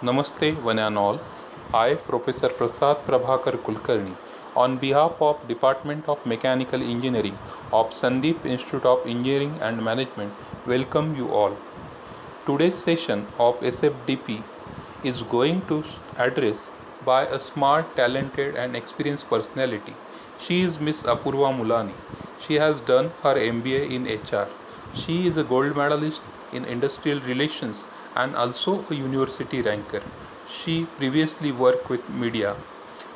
Namaste, one and all. I, Professor Prasad Prabhakar Kulkarni, on behalf of Department of Mechanical Engineering of Sandeep Institute of Engineering and Management, welcome you all. Today's session of SFDP is going to address by a smart, talented and experienced personality. She is Miss Apurva Mulani. She has done her MBA in HR. She is a gold medalist in industrial relations and also a university ranker. She previously worked with media.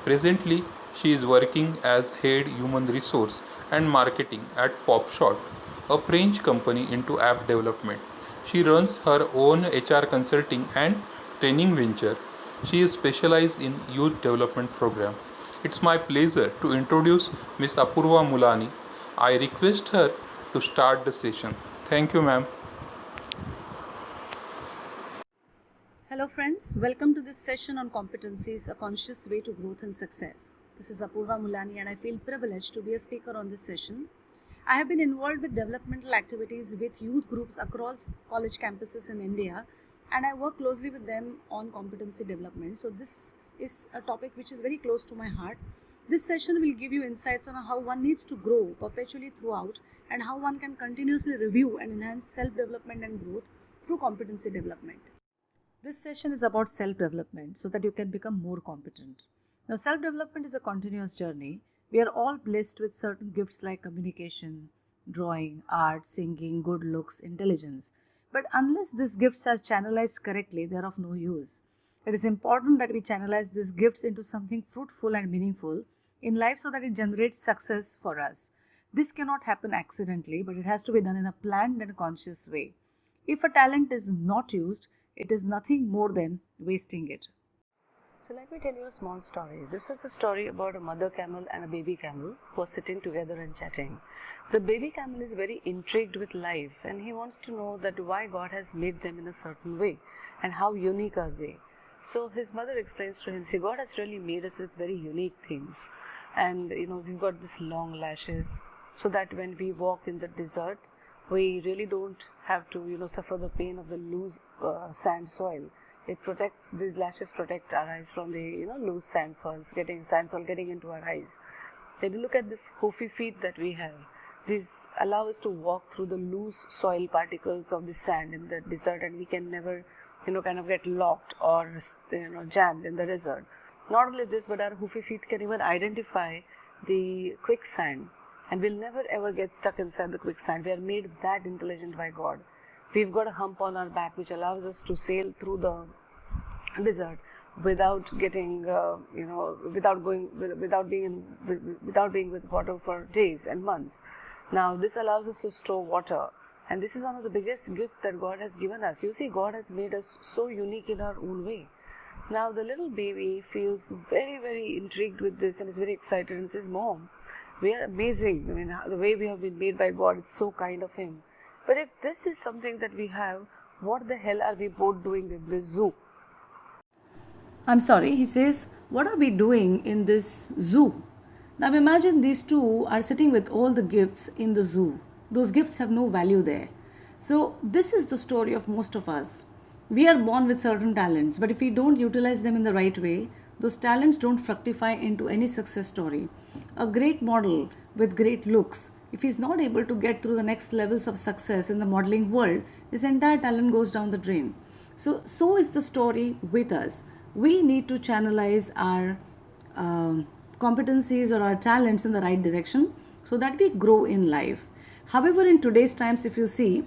Presently, she is working as head human resource and marketing at Popshot, a French company into app development. She runs her own HR consulting and training venture. She is specialized in youth development program. It's my pleasure to introduce Ms. Apurva Mulani. I request her to start the session. Thank you, ma'am. Hello friends, welcome to this session on competencies, a conscious way to growth and success. This is Apurva Mulani and I feel privileged to be a speaker on this session. I have been involved with developmental activities with youth groups across college campuses in India and I work closely with them on competency development. So this is a topic which is very close to my heart. This session will give you insights on how one needs to grow perpetually throughout and how one can continuously review and enhance self-development and growth through competency development. This session is about self-development so that you can become more competent. Now, self-development is a continuous journey. We are all blessed with certain gifts like communication, drawing, art, singing, good looks, intelligence. But unless these gifts are channelized correctly, they are of no use. It is important that we channelize these gifts into something fruitful and meaningful in life so that it generates success for us. This cannot happen accidentally, but it has to be done in a planned and conscious way. If a talent is not used, it is nothing more than wasting it. So let me tell you a small story. This is the story about a mother camel and a baby camel who are sitting together and chatting. The baby camel is very intrigued with life and he wants to know that why God has made them in a certain way and how unique are they. So his mother explains to him, see, God has really made us with very unique things. And we've got these long lashes so that when we walk in the desert, we really don't have to suffer the pain of the loose sand soil. It protects, these lashes protect our eyes from the loose sand soil getting into our eyes. Then you look at this hoofy feet that we have. These allow us to walk through the loose soil particles of the sand in the desert and we can never kind of get locked or jammed in the desert. Not only this, but our hoofy feet can even identify the quicksand and we'll never ever get stuck inside the quicksand. We are made that intelligent by God. We've got a hump on our back which allows us to sail through the desert without getting, without being with water for days and months. Now this allows us to store water, and this is one of the biggest gifts that God has given us. You see, God has made us so unique in our own way. Now the little baby feels very, very intrigued with this and is very excited and says, Mom, we are amazing. I mean, the way we have been made by God, it's so kind of Him. But if this is something that we have, what the hell are we both doing in this zoo? I'm sorry, he says, what are we doing in this zoo? Now imagine these two are sitting with all the gifts in the zoo. Those gifts have no value there. So this is the story of most of us. We are born with certain talents, but if we don't utilize them in the right way, those talents don't fructify into any success story. A great model with great looks, if he's not able to get through the next levels of success in the modeling world, his entire talent goes down the drain. So is the story with us. We need to channelize our competencies or our talents in the right direction so that we grow in life. However, in today's times, if you see,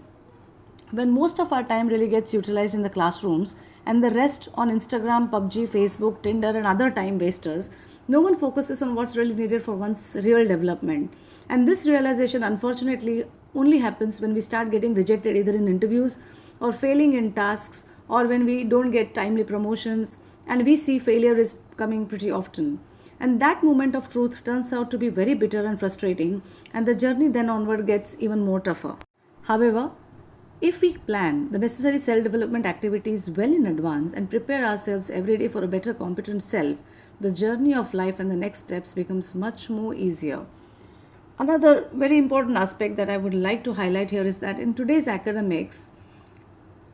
when most of our time really gets utilized in the classrooms and the rest on Instagram, PUBG, Facebook, Tinder and other time wasters, no one focuses on what's really needed for one's real development. And this realization unfortunately only happens when we start getting rejected either in interviews or failing in tasks or when we don't get timely promotions and we see failure is coming pretty often. And that moment of truth turns out to be very bitter and frustrating and the journey then onward gets even more tougher. However, if we plan the necessary self-development activities well in advance and prepare ourselves every day for a better competent self, the journey of life and the next steps becomes much more easier. Another very important aspect that I would like to highlight here is that in today's academics,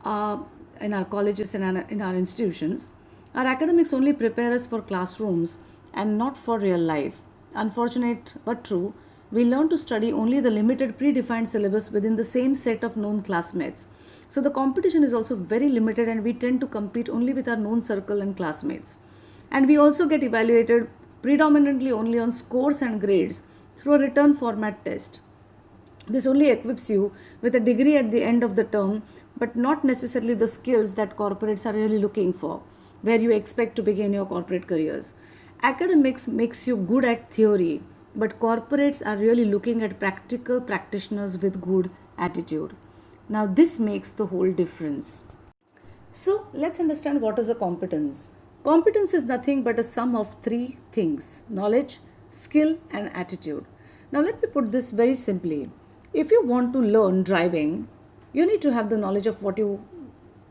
in our colleges and in our institutions, Our academics only prepare us for classrooms and not for real life. Unfortunate but true, we learn to study only the limited predefined syllabus within the same set of known classmates. So the competition is also very limited and we tend to compete only with our known circle and classmates. And we also get evaluated predominantly only on scores and grades through a written format test. This only equips you with a degree at the end of the term, but not necessarily the skills that corporates are really looking for, where you expect to begin your corporate careers. Academics makes you good at theory, but corporates are really looking at practical practitioners with good attitude. Now, this makes the whole difference. So, let's understand what is a competence. Competence is nothing but a sum of three things: knowledge, skill, and attitude. Now, let me put this very simply. If you want to learn driving, you need to have the knowledge of what you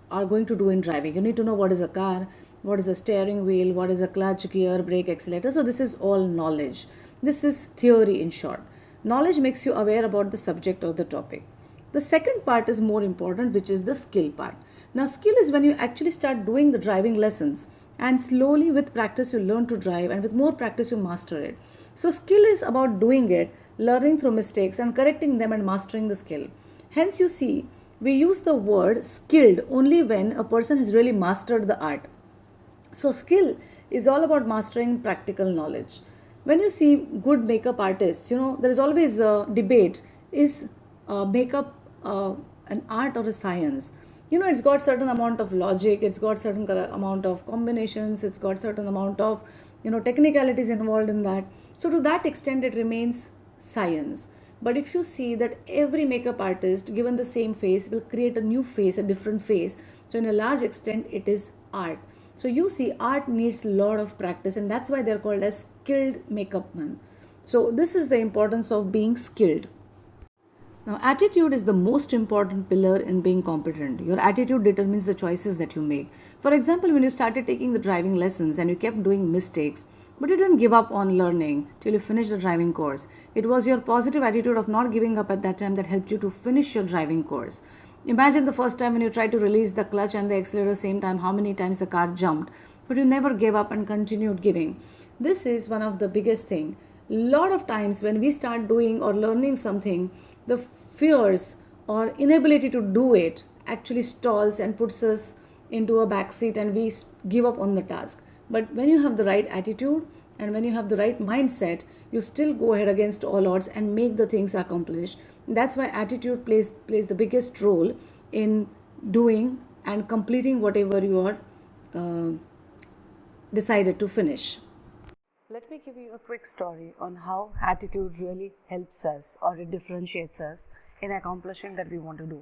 are going to do in driving. You need to know what is a car, what is a steering wheel, what is a clutch, gear, brake, accelerator. So, this is all knowledge. This is theory in short. Knowledge makes you aware about the subject or the topic. The second part is more important, which is the skill part. Now, skill is when you actually start doing the driving lessons, and slowly with practice you learn to drive, and with more practice you master it. So, skill is about doing it, learning through mistakes and correcting them and mastering the skill. Hence, you see, we use the word skilled only when a person has really mastered the art. So, skill is all about mastering practical knowledge. When you see good makeup artists, there is always a debate: is makeup an art or a science? It's got certain amount of logic, it's got certain amount of combinations, it's got certain amount of technicalities involved in that. So to that extent, it remains science. But if you see that every makeup artist given the same face will create a new face, a different face, so in a large extent it is art. So you see, art needs a lot of practice, and that's why they're called as skilled makeup men. So this is the importance of being skilled. Now, attitude is the most important pillar in being competent. Your attitude determines the choices that you make. For example, when you started taking the driving lessons and you kept doing mistakes, but you didn't give up on learning till you finished the driving course. It was your positive attitude of not giving up at that time that helped you to finish your driving course. Imagine the first time when you tried to release the clutch and the accelerator at the same time, how many times the car jumped, but you never gave up and continued giving. This is one of the biggest thing. Lot of times when we start doing or learning something, the fears or inability to do it actually stalls and puts us into a backseat and we give up on the task. But when you have the right attitude and when you have the right mindset, you still go ahead against all odds and make the things accomplish. That's why attitude plays the biggest role in doing and completing whatever you are decided to finish. Let me give you a quick story on how attitude really helps us or it differentiates us in accomplishing that we want to do.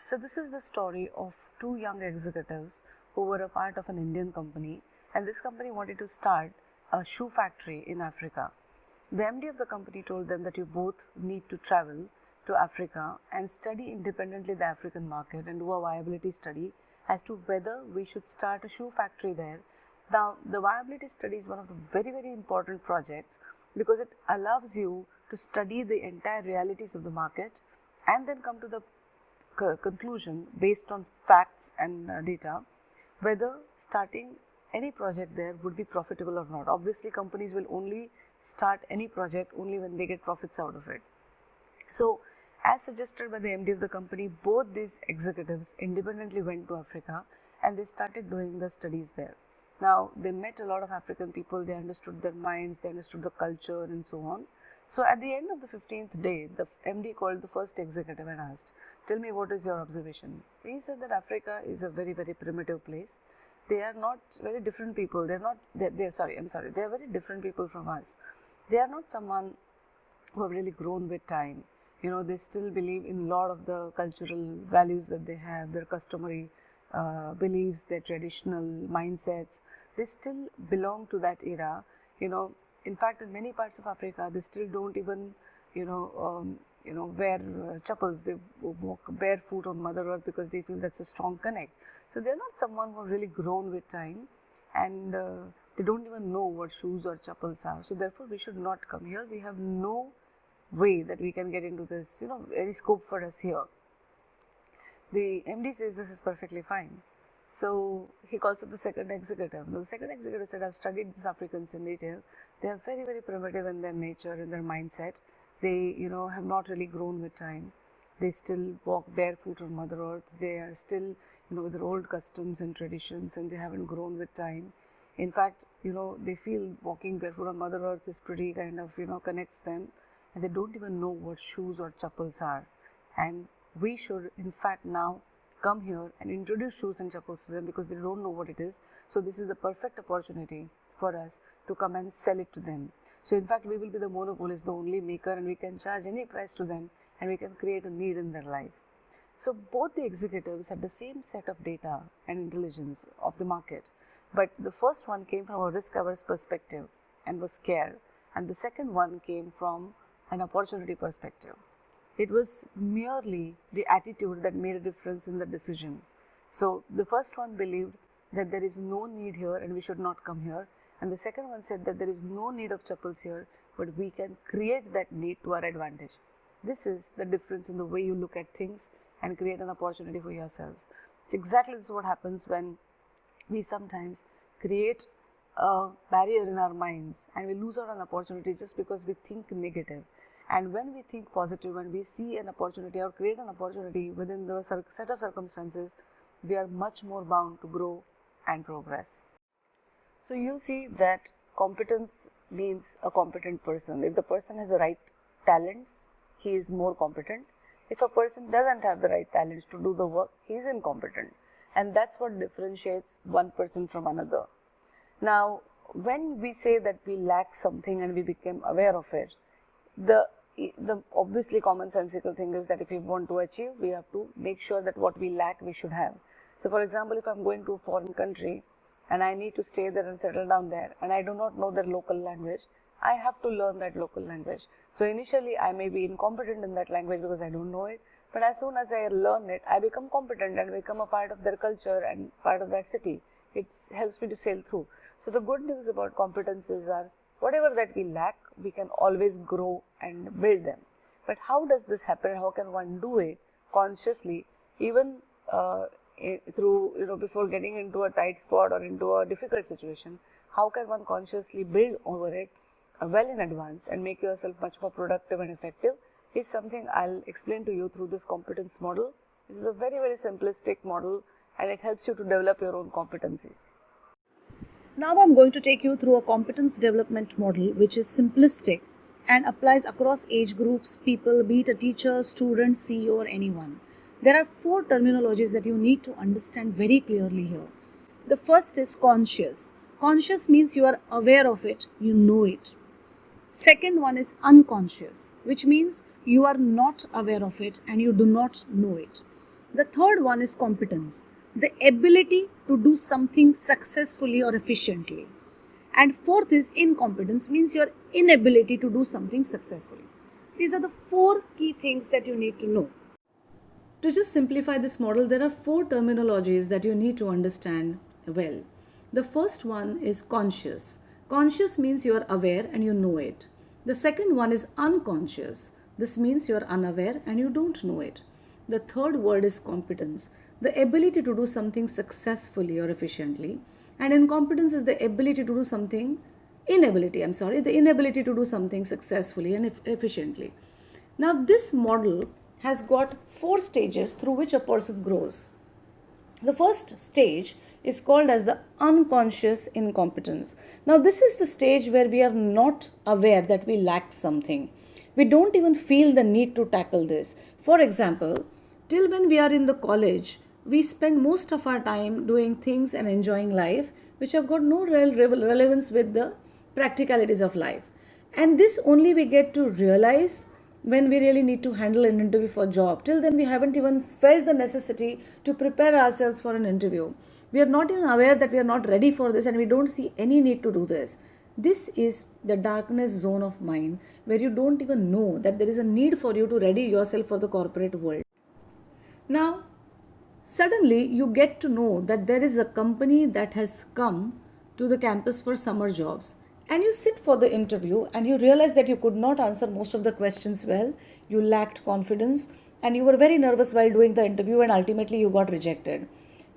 So this is the story of two young executives who were a part of an Indian company, and this company wanted to start a shoe factory in Africa. The MD of the company told them that you both need to travel to Africa and study independently the African market and do a viability study as to whether we should start a shoe factory there. Now, the viability study is one of the very, very important projects because it allows you to study the entire realities of the market and then come to the conclusion based on facts and data whether starting any project there would be profitable or not. Obviously, companies will only start any project only when they get profits out of it. So, as suggested by the MD of the company, both these executives independently went to Africa and they started doing the studies there. Now, they met a lot of African people, they understood their minds, they understood the culture and so on. So, at the end of the 15th day, the MD called the first executive and asked, "Tell me, what is your observation?" He said that Africa is a very, very primitive place. They are not very different people. They are very different people from us. They are not someone who have really grown with time. They still believe in a lot of the cultural values that they have, their customary beliefs, their traditional mindsets. They still belong to that era. In fact, in many parts of Africa, they still don't even, wear chappals. They walk barefoot on Mother Earth because they feel that's a strong connect. So they're not someone who have really grown with time, and they don't even know what shoes or chappals are. So therefore, we should not come here. We have no way that we can get into this, any scope for us here. The MD says this is perfectly fine. So he calls up the second executive. The second executive said, I've studied these Africans in detail. They are very, very primitive in their nature, in their mindset. They, have not really grown with time. They still walk barefoot on Mother Earth. They are still, with their old customs and traditions, and they haven't grown with time. In fact, they feel walking barefoot on Mother Earth is pretty kind of, connects them, and they don't even know what shoes or chappals are. And we should, in fact, now come here and introduce shoes and chappals to them because they don't know what it is. So this is the perfect opportunity for us to come and sell it to them. So in fact, we will be the monopolist, the only maker, and we can charge any price to them, and we can create a need in their life. So both the executives had the same set of data and intelligence of the market, but the first one came from a risk-averse perspective and was scared, and the second one came from an opportunity perspective. It was merely the attitude that made a difference in the decision. So the first one believed that there is no need here and we should not come here, and the second one said that there is no need of chappals here, but we can create that need to our advantage. This is the difference in the way you look at things and create an opportunity for yourselves. It's exactly this is what happens when we sometimes create a barrier in our minds and we lose out on opportunity just because we think negative. And when we think positive and we see an opportunity or create an opportunity within the set of circumstances, we are much more bound to grow and progress. So you see that competence means a competent person. If the person has the right talents, he is more competent. If a person doesn't have the right talents to do the work, he is incompetent. And that's what differentiates one person from another. Now, when we say that we lack something and we become aware of it, the obviously commonsensical thing is that if we want to achieve, we have to make sure that what we lack, we should have. So, for example, if I'm going to a foreign country and I need to stay there and settle down there and I do not know their local language, I have to learn that local language. So, initially I may be incompetent in that language because I don't know it, but as soon as I learn it, I become competent and become a part of their culture and part of that city. It helps me to sail through. So, the good news about competences are whatever that we lack, we can always grow and build them. But how does this happen? How can one do it consciously, even through, before getting into a tight spot or into a difficult situation? How can one consciously build over it well in advance and make yourself much more productive and effective is something I'll explain to you through this competence model. This is a very, very simplistic model and it helps you to develop your own competencies. Now I'm going to take you through a competence development model which is simplistic and applies across age groups, people, be it a teacher, student, CEO or anyone. There are 4 terminologies that you need to understand very clearly here. The first is conscious. Conscious means you are aware of it, you know it. Second one is unconscious, which means you are not aware of it and you do not know it. The third one is competence, the ability to do something successfully or efficiently. And fourth is incompetence, means your inability to do something successfully. These are the 4 key things that you need to know. To just simplify this model, there are 4 terminologies that you need to understand well. The first one is conscious. Conscious means you are aware and you know it. The second one is unconscious. This means you are unaware and you don't know it. The third word is competence, the ability to do something successfully or efficiently. And incompetence is the ability to do something, the inability to do something successfully and efficiently. Now this model has got 4 stages through which a person grows. The first stage is called as the unconscious incompetence. Now this is the stage where we are not aware that we lack something. We don't even feel the need to tackle this. For example, till when we are in the college, we spend most of our time doing things and enjoying life which have got no real relevance with the practicalities of life. And this only we get to realize when we really need to handle an interview for a job. Till then we haven't even felt the necessity to prepare ourselves for an interview. We are not even aware that we are not ready for this and we don't see any need to do this. This is the darkness zone of mind where you don't even know that there is a need for you to ready yourself for the corporate world. Now, suddenly you get to know that there is a company that has come to the campus for summer jobs. And you sit for the interview and you realize that you could not answer most of the questions well, you lacked confidence and you were very nervous while doing the interview and ultimately you got rejected.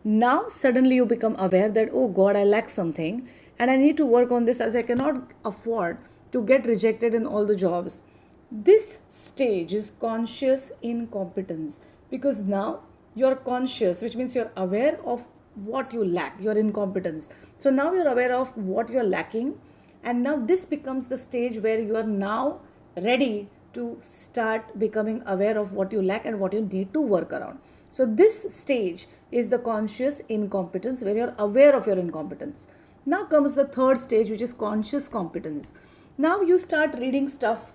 Now suddenly you become aware that, oh God, I lack something and I need to work on this, as I cannot afford to get rejected in all the jobs. This stage is conscious incompetence, because now you're conscious, which means you're aware of what you lack, your incompetence. So now you're aware of what you're lacking, and now this becomes the stage where you are now ready to start becoming aware of what you lack and what you need to work around. So this stage is the conscious incompetence, where you're aware of your incompetence. Now comes the third stage, which is conscious competence. Now you start reading stuff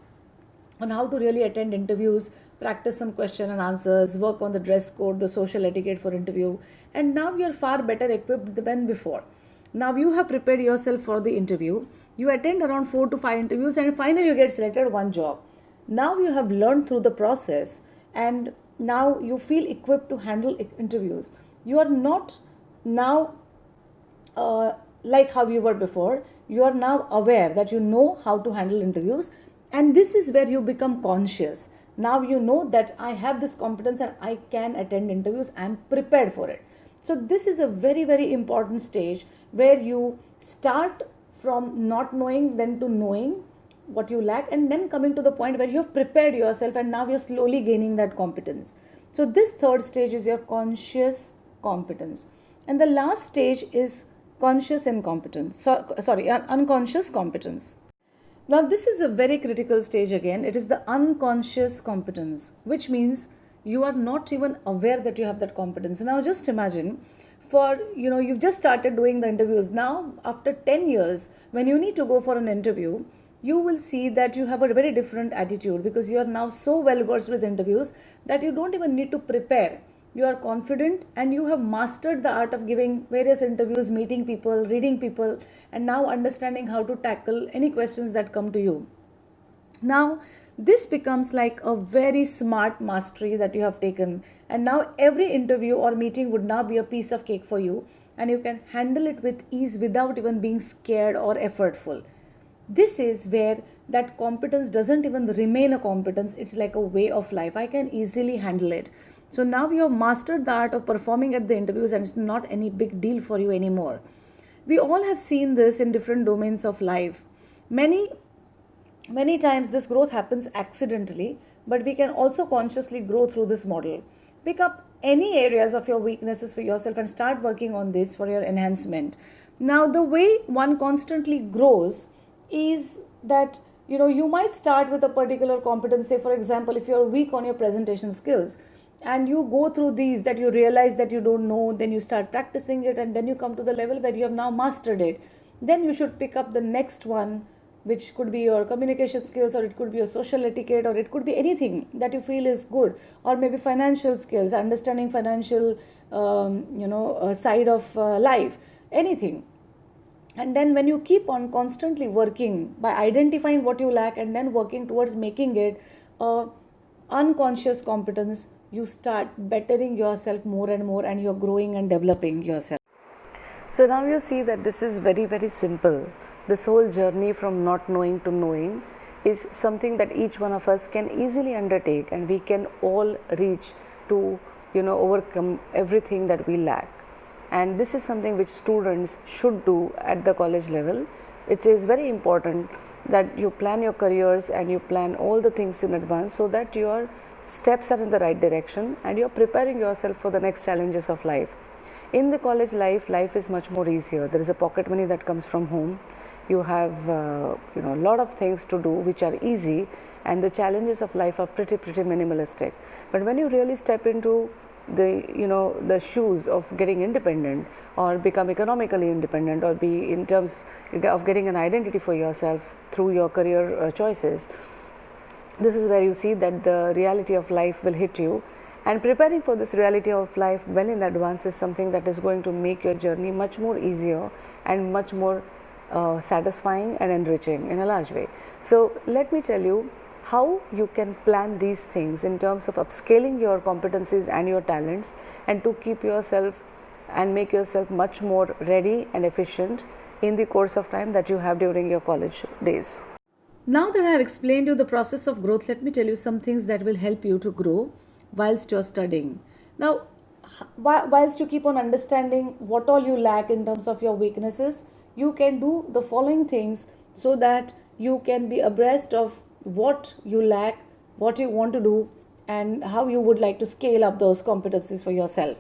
on how to really attend interviews, practice some question and answers, work on the dress code, the social etiquette for interview, and now you're far better equipped than before. Now you have prepared yourself for the interview. You attend around 4 to 5 interviews and finally you get selected one job. Now you have learned through the process and now you feel equipped to handle interviews. You are not now like how you were before. You are now aware that you know how to handle interviews, and this is where you become conscious. Now you know that I have this competence and I can attend interviews. I am prepared for it. So this is a very, very important stage where you start from not knowing, then to knowing what you lack, and then coming to the point where you have prepared yourself and now you're slowly gaining that competence. So this third stage is your conscious competence. And the last stage is conscious incompetence. Unconscious competence. Now this is a very critical stage again. It is the unconscious competence, which means you are not even aware that you have that competence. Now just imagine, you've just started doing the interviews. Now after 10 years, when you need to go for an interview, you will see that you have a very different attitude, because you are now so well versed with interviews that you don't even need to prepare. You are confident and you have mastered the art of giving various interviews, meeting people, reading people, and now understanding how to tackle any questions that come to you. Now this becomes like a very smart mastery that you have taken, and now every interview or meeting would now be a piece of cake for you, and you can handle it with ease without even being scared or effortful. This is where that competence doesn't even remain a competence. It's like a way of life. I can easily handle it. So now you have mastered the art of performing at the interviews, and it's not any big deal for you anymore. We all have seen this in different domains of life. Many times this growth happens accidentally, but we can also consciously grow through this model. Pick up any areas of your weaknesses for yourself and start working on this for your enhancement. Now the way one constantly grows is that you might start with a particular competence. Say for example, if you're weak on your presentation skills and you go through these, that you realize that you don't know, then you start practicing it, and then you come to the level where you have now mastered it. Then you should pick up the next one, which could be your communication skills, or it could be your social etiquette, or it could be anything that you feel is good, or maybe financial skills, understanding financial side of life, anything. And then when you keep on constantly working by identifying what you lack and then working towards making it unconscious competence, you start bettering yourself more and more, and you're growing and developing yourself. So now you see that this is very, very simple. This whole journey from not knowing to knowing is something that each one of us can easily undertake, and we can all reach to overcome everything that we lack. And this is something which students should do at the college level. It is very important that you plan your careers and you plan all the things in advance, so that your steps are in the right direction and you're preparing yourself for the next challenges of life. In the college life is much more easier. There is a pocket money that comes from home. You have a lot of things to do which are easy, and the challenges of life are pretty minimalistic. But when you really step into the shoes of getting independent, or become economically independent, or be in terms of getting an identity for yourself through your career choices, this is where you see that the reality of life will hit you. And preparing for this reality of life well in advance is something that is going to make your journey much more easier and much more satisfying and enriching in a large way. So let me tell you how you can plan these things in terms of upscaling your competencies and your talents, and to keep yourself and make yourself much more ready and efficient in the course of time that you have during your college days. Now that I have explained you the process of growth, let me tell you some things that will help you to grow whilst you're studying. Now, whilst you keep on understanding what all you lack in terms of your weaknesses, you can do the following things so that you can be abreast of what you lack, what you want to do, and how you would like to scale up those competencies for yourself.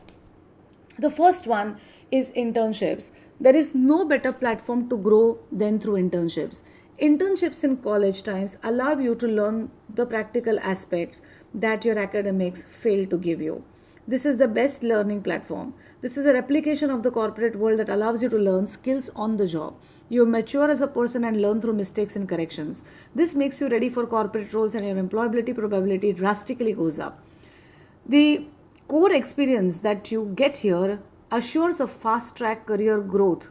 The first one is internships. There is no better platform to grow than through internships. Internships in college times allow you to learn the practical aspects that your academics fail to give you. This is the best learning platform. This is a replication of the corporate world that allows you to learn skills on the job. You mature as a person and learn through mistakes and corrections. This makes you ready for corporate roles and your employability probability drastically goes up. The core experience that you get here assures a fast track career growth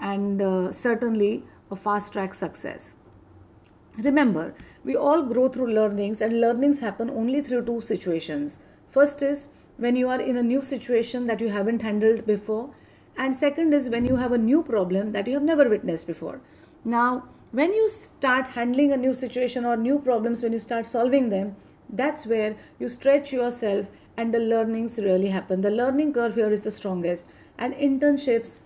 and certainly a fast track success. Remember, we all grow through learnings, and learnings happen only through two situations. First is when you are in a new situation that you haven't handled before, and second is when you have a new problem that you have never witnessed before. Now, when you start handling a new situation or new problems, when you start solving them, that's where you stretch yourself and the learnings really happen. The learning curve here is the strongest, and internships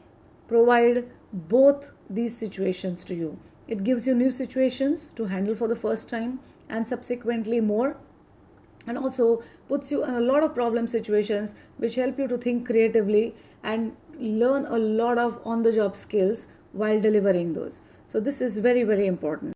provide both these situations to you. It gives you new situations to handle for the first time and subsequently more, and also puts you in a lot of problem situations which help you to think creatively and learn a lot of on the job skills while delivering those. So this is very, very important.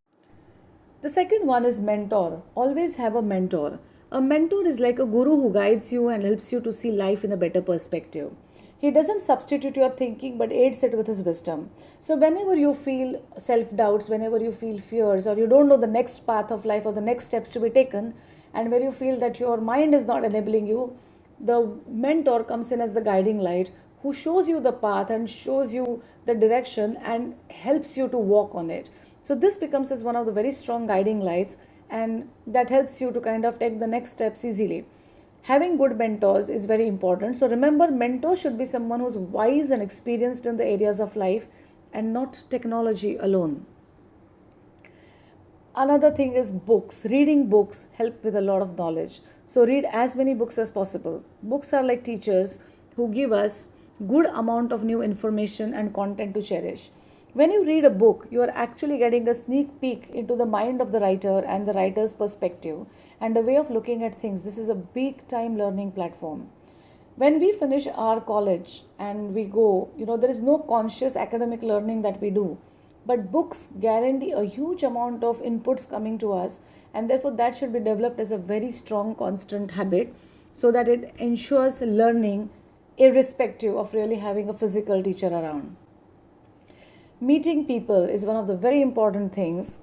The second one is mentor. Always have a mentor. A mentor is like a guru who guides you and helps you to see life in a better perspective. He doesn't substitute your thinking but aids it with his wisdom. So whenever you feel self-doubts, whenever you feel fears, or you don't know the next path of life or the next steps to be taken, and where you feel that your mind is not enabling you, the mentor comes in as the guiding light who shows you the path and shows you the direction and helps you to walk on it. So this becomes as one of the very strong guiding lights, and that helps you to kind of take the next steps easily. Having good mentors is very important. So remember, mentor should be someone who's wise and experienced in the areas of life and not technology alone. Another thing is books. Reading books help with a lot of knowledge. So read as many books as possible. Books are like teachers who give us good amount of new information and content to cherish. When you read a book, you are actually getting a sneak peek into the mind of the writer and the writer's perspective and a way of looking at things. This is a big time learning platform. When we finish our college and we go, there is no conscious academic learning that we do. But books guarantee a huge amount of inputs coming to us, and therefore that should be developed as a very strong, constant habit so that it ensures learning irrespective of really having a physical teacher around. Meeting people is one of the very important things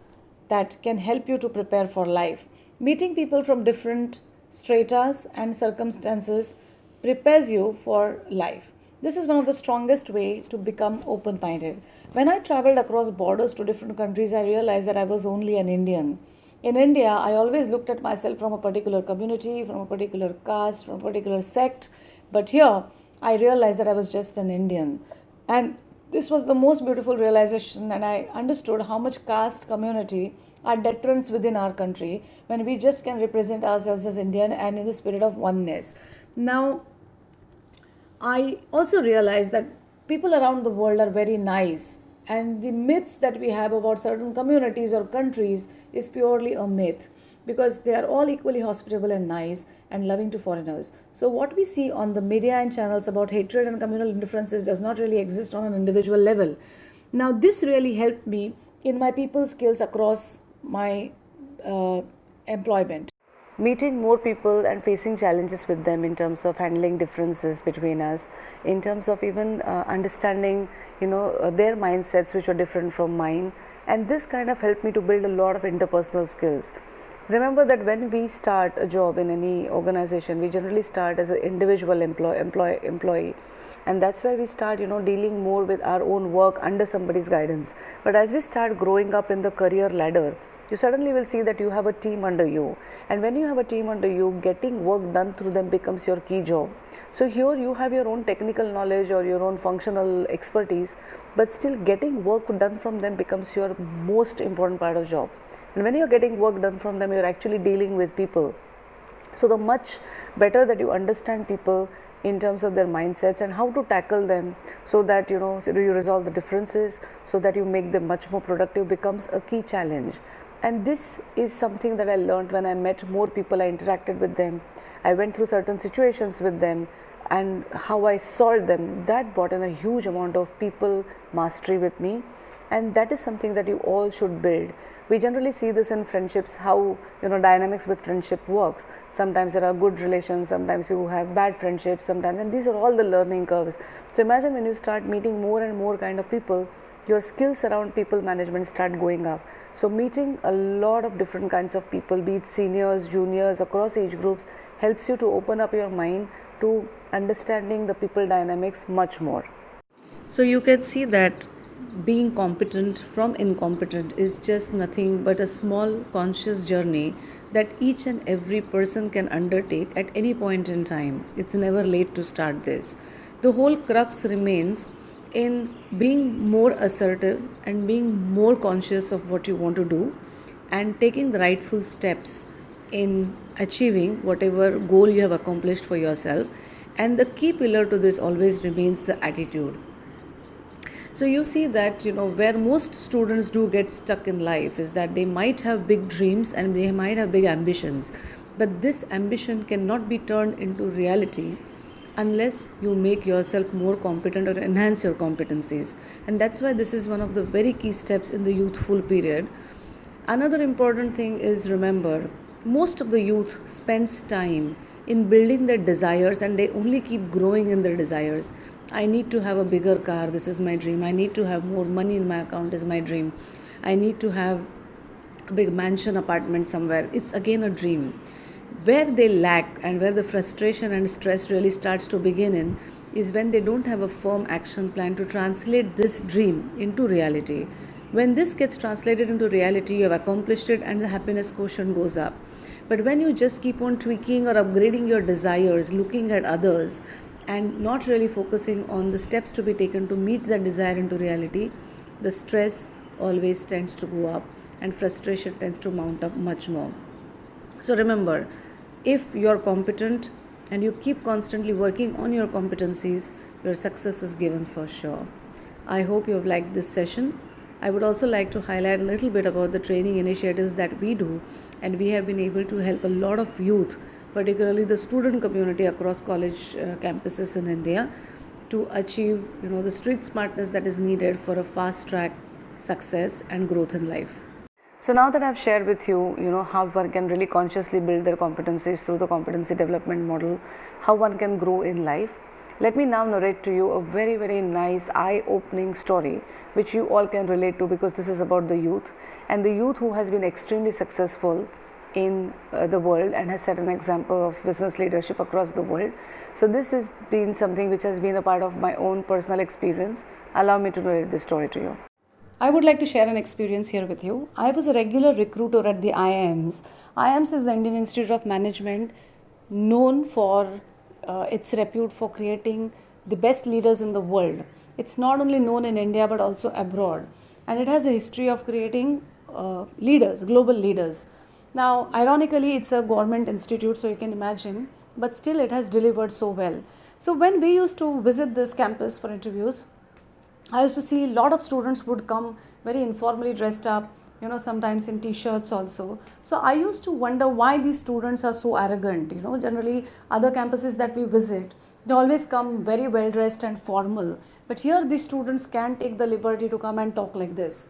that can help you to prepare for life. Meeting people from different stratas and circumstances prepares you for life. This is one of the strongest ways to become open-minded. When I traveled across borders to different countries, I realized that I was only an Indian. In India, I always looked at myself from a particular community, from a particular caste, from a particular sect. But here, I realized that I was just an Indian. And this was the most beautiful realization, and I understood how much caste community are deterrents within our country when we just can represent ourselves as Indian and in the spirit of oneness. Now, I also realized that people around the world are very nice, and the myths that we have about certain communities or countries is purely a myth, because they are all equally hospitable and nice and loving to foreigners. So what we see on the media and channels about hatred and communal indifferences does not really exist on an individual level. Now this really helped me in my people skills across my employment. Meeting more people and facing challenges with them in terms of handling differences between us, in terms of even understanding their mindsets which were different from mine, and this kind of helped me to build a lot of interpersonal skills. Remember that when we start a job in any organization, we generally start as an individual employee, and that's where we start dealing more with our own work under somebody's guidance. But as we start growing up in the career ladder, you suddenly will see that you have a team under you, and when you have a team under you, getting work done through them becomes your key job. So here you have your own technical knowledge or your own functional expertise, but still getting work done from them becomes your most important part of job. And when you're getting work done from them, you're actually dealing with people. So the much better that you understand people in terms of their mindsets and how to tackle them, so that so you resolve the differences, so that you make them much more productive, becomes a key challenge. And this is something that I learned when I met more people, I interacted with them, I went through certain situations with them, and how I solved them. That brought in a huge amount of people mastery with me, and that is something that you all should build. We generally see this in friendships, how dynamics with friendship works. Sometimes there are good relations, sometimes you have bad friendships, sometimes, and these are all the learning curves. So imagine when you start meeting more and more kind of people, your skills around people management start going up. So meeting a lot of different kinds of people, be it seniors, juniors, across age groups, helps you to open up your mind to understanding the people dynamics much more. So you can see that being competent from incompetent is just nothing but a small conscious journey that each and every person can undertake at any point in time. It's never late to start this. The whole crux remains in being more assertive and being more conscious of what you want to do and taking the rightful steps in achieving whatever goal you have accomplished for yourself. And the key pillar to this always remains the attitude. So you see that where most students do get stuck in life is that they might have big dreams and they might have big ambitions, but this ambition cannot be turned into reality unless you make yourself more competent or enhance your competencies. And that's why this is one of the very key steps in the youthful period. Another important thing is, remember, most of the youth spends time in building their desires, and they only keep growing in their desires. I need to have a bigger car, this is my dream. I need to have more money in my account, is my dream. I need to have a big mansion apartment somewhere. It's again a dream. Where they lack and where the frustration and stress really starts to begin in is when they don't have a firm action plan to translate this dream into reality. When this gets translated into reality, you have accomplished it and the happiness quotient goes up. But when you just keep on tweaking or upgrading your desires, looking at others, and not really focusing on the steps to be taken to meet that desire into reality, the stress always tends to go up and frustration tends to mount up much more. So remember, if you're competent and you keep constantly working on your competencies, your success is given for sure. I hope you have liked this session. I would also like to highlight a little bit about the training initiatives that we do, and we have been able to help a lot of youth, particularly the student community across college campuses in India, to achieve the street smartness that is needed for a fast track success and growth in life. So now that I've shared with you, how one can really consciously build their competencies through the competency development model, how one can grow in life, let me now narrate to you a very, very nice eye-opening story which you all can relate to, because this is about the youth, and the youth who has been extremely successful in the world and has set an example of business leadership across the world. So this has been something which has been a part of my own personal experience. Allow me to narrate this story to you. I would like to share an experience here with you. I was a regular recruiter at the IIMs. IIMs is the Indian Institute of Management, known for its repute for creating the best leaders in the world. It's not only known in India but also abroad, and it has a history of creating leaders, global leaders. Now, ironically, it's a government institute, so you can imagine, but still it has delivered so well. So when we used to visit this campus for interviews, I used to see a lot of students would come very informally dressed up, sometimes in t-shirts also. So I used to wonder why these students are so arrogant. Generally other campuses that we visit, they always come very well dressed and formal. But here these students can take the liberty to come and talk like this.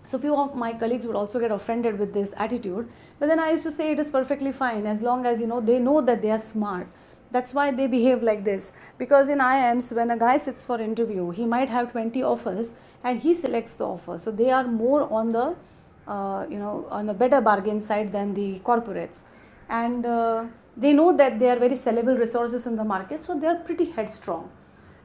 So few of my colleagues would also get offended with this attitude. But then I used to say it is perfectly fine as long as they know that they are smart. That's why they behave like this. Because in IIMs, when a guy sits for interview, he might have 20 offers and he selects the offer. So they are more on the, on a better bargain side than the corporates. And they know that they are very sellable resources in the market. So they are pretty headstrong.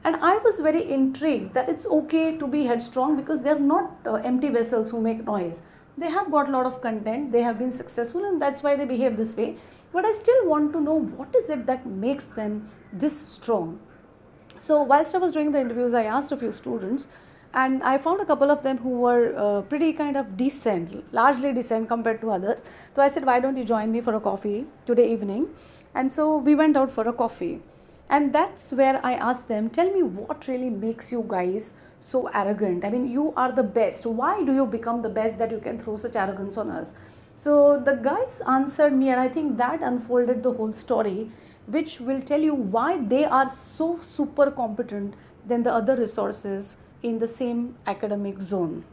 And I was very intrigued that it's okay to be headstrong because they are not empty vessels who make noise. They have got a lot of content, they have been successful, and that's why they behave this way. But I still want to know what is it that makes them this strong. So whilst I was doing the interviews, I asked a few students, And I found a couple of them who were pretty kind of decent, largely decent compared to others. So I said, why don't you join me for a coffee today evening? And so we went out for a coffee. And that's where I asked them, tell me what really makes you guys so arrogant. I mean, you are the best. Why do you become the best that you can throw such arrogance on us? So the guys answered me, and I think that unfolded the whole story, which will tell you why they are so super competent than the other resources in the same academic zone.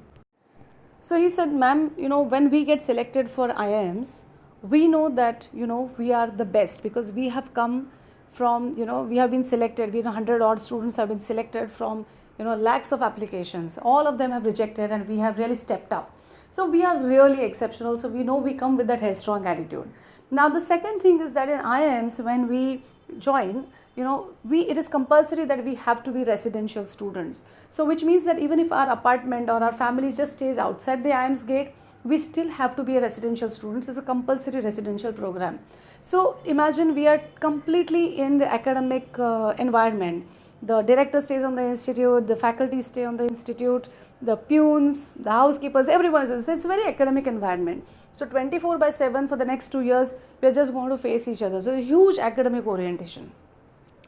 So he said, ma'am, when we get selected for IIMs, we know that, we are the best because we have come from, we have been selected, 100 odd students have been selected from, lakhs of applications. All of them have rejected and we have really stepped up. So we are really exceptional. So we know we come with that headstrong attitude. Now the second thing is that in IIMs, when we join, it is compulsory that we have to be residential students. So which means that even if our apartment or our family just stays outside the IIMs gate, we still have to be a residential student. It's a compulsory residential program. So imagine we are completely in the academic environment. The director stays on the institute, the faculty stay on the institute, the peons, the housekeepers, everyone is. So it's a very academic environment. So 24/7 for the next 2 years, we are just going to face each other. So a huge academic orientation.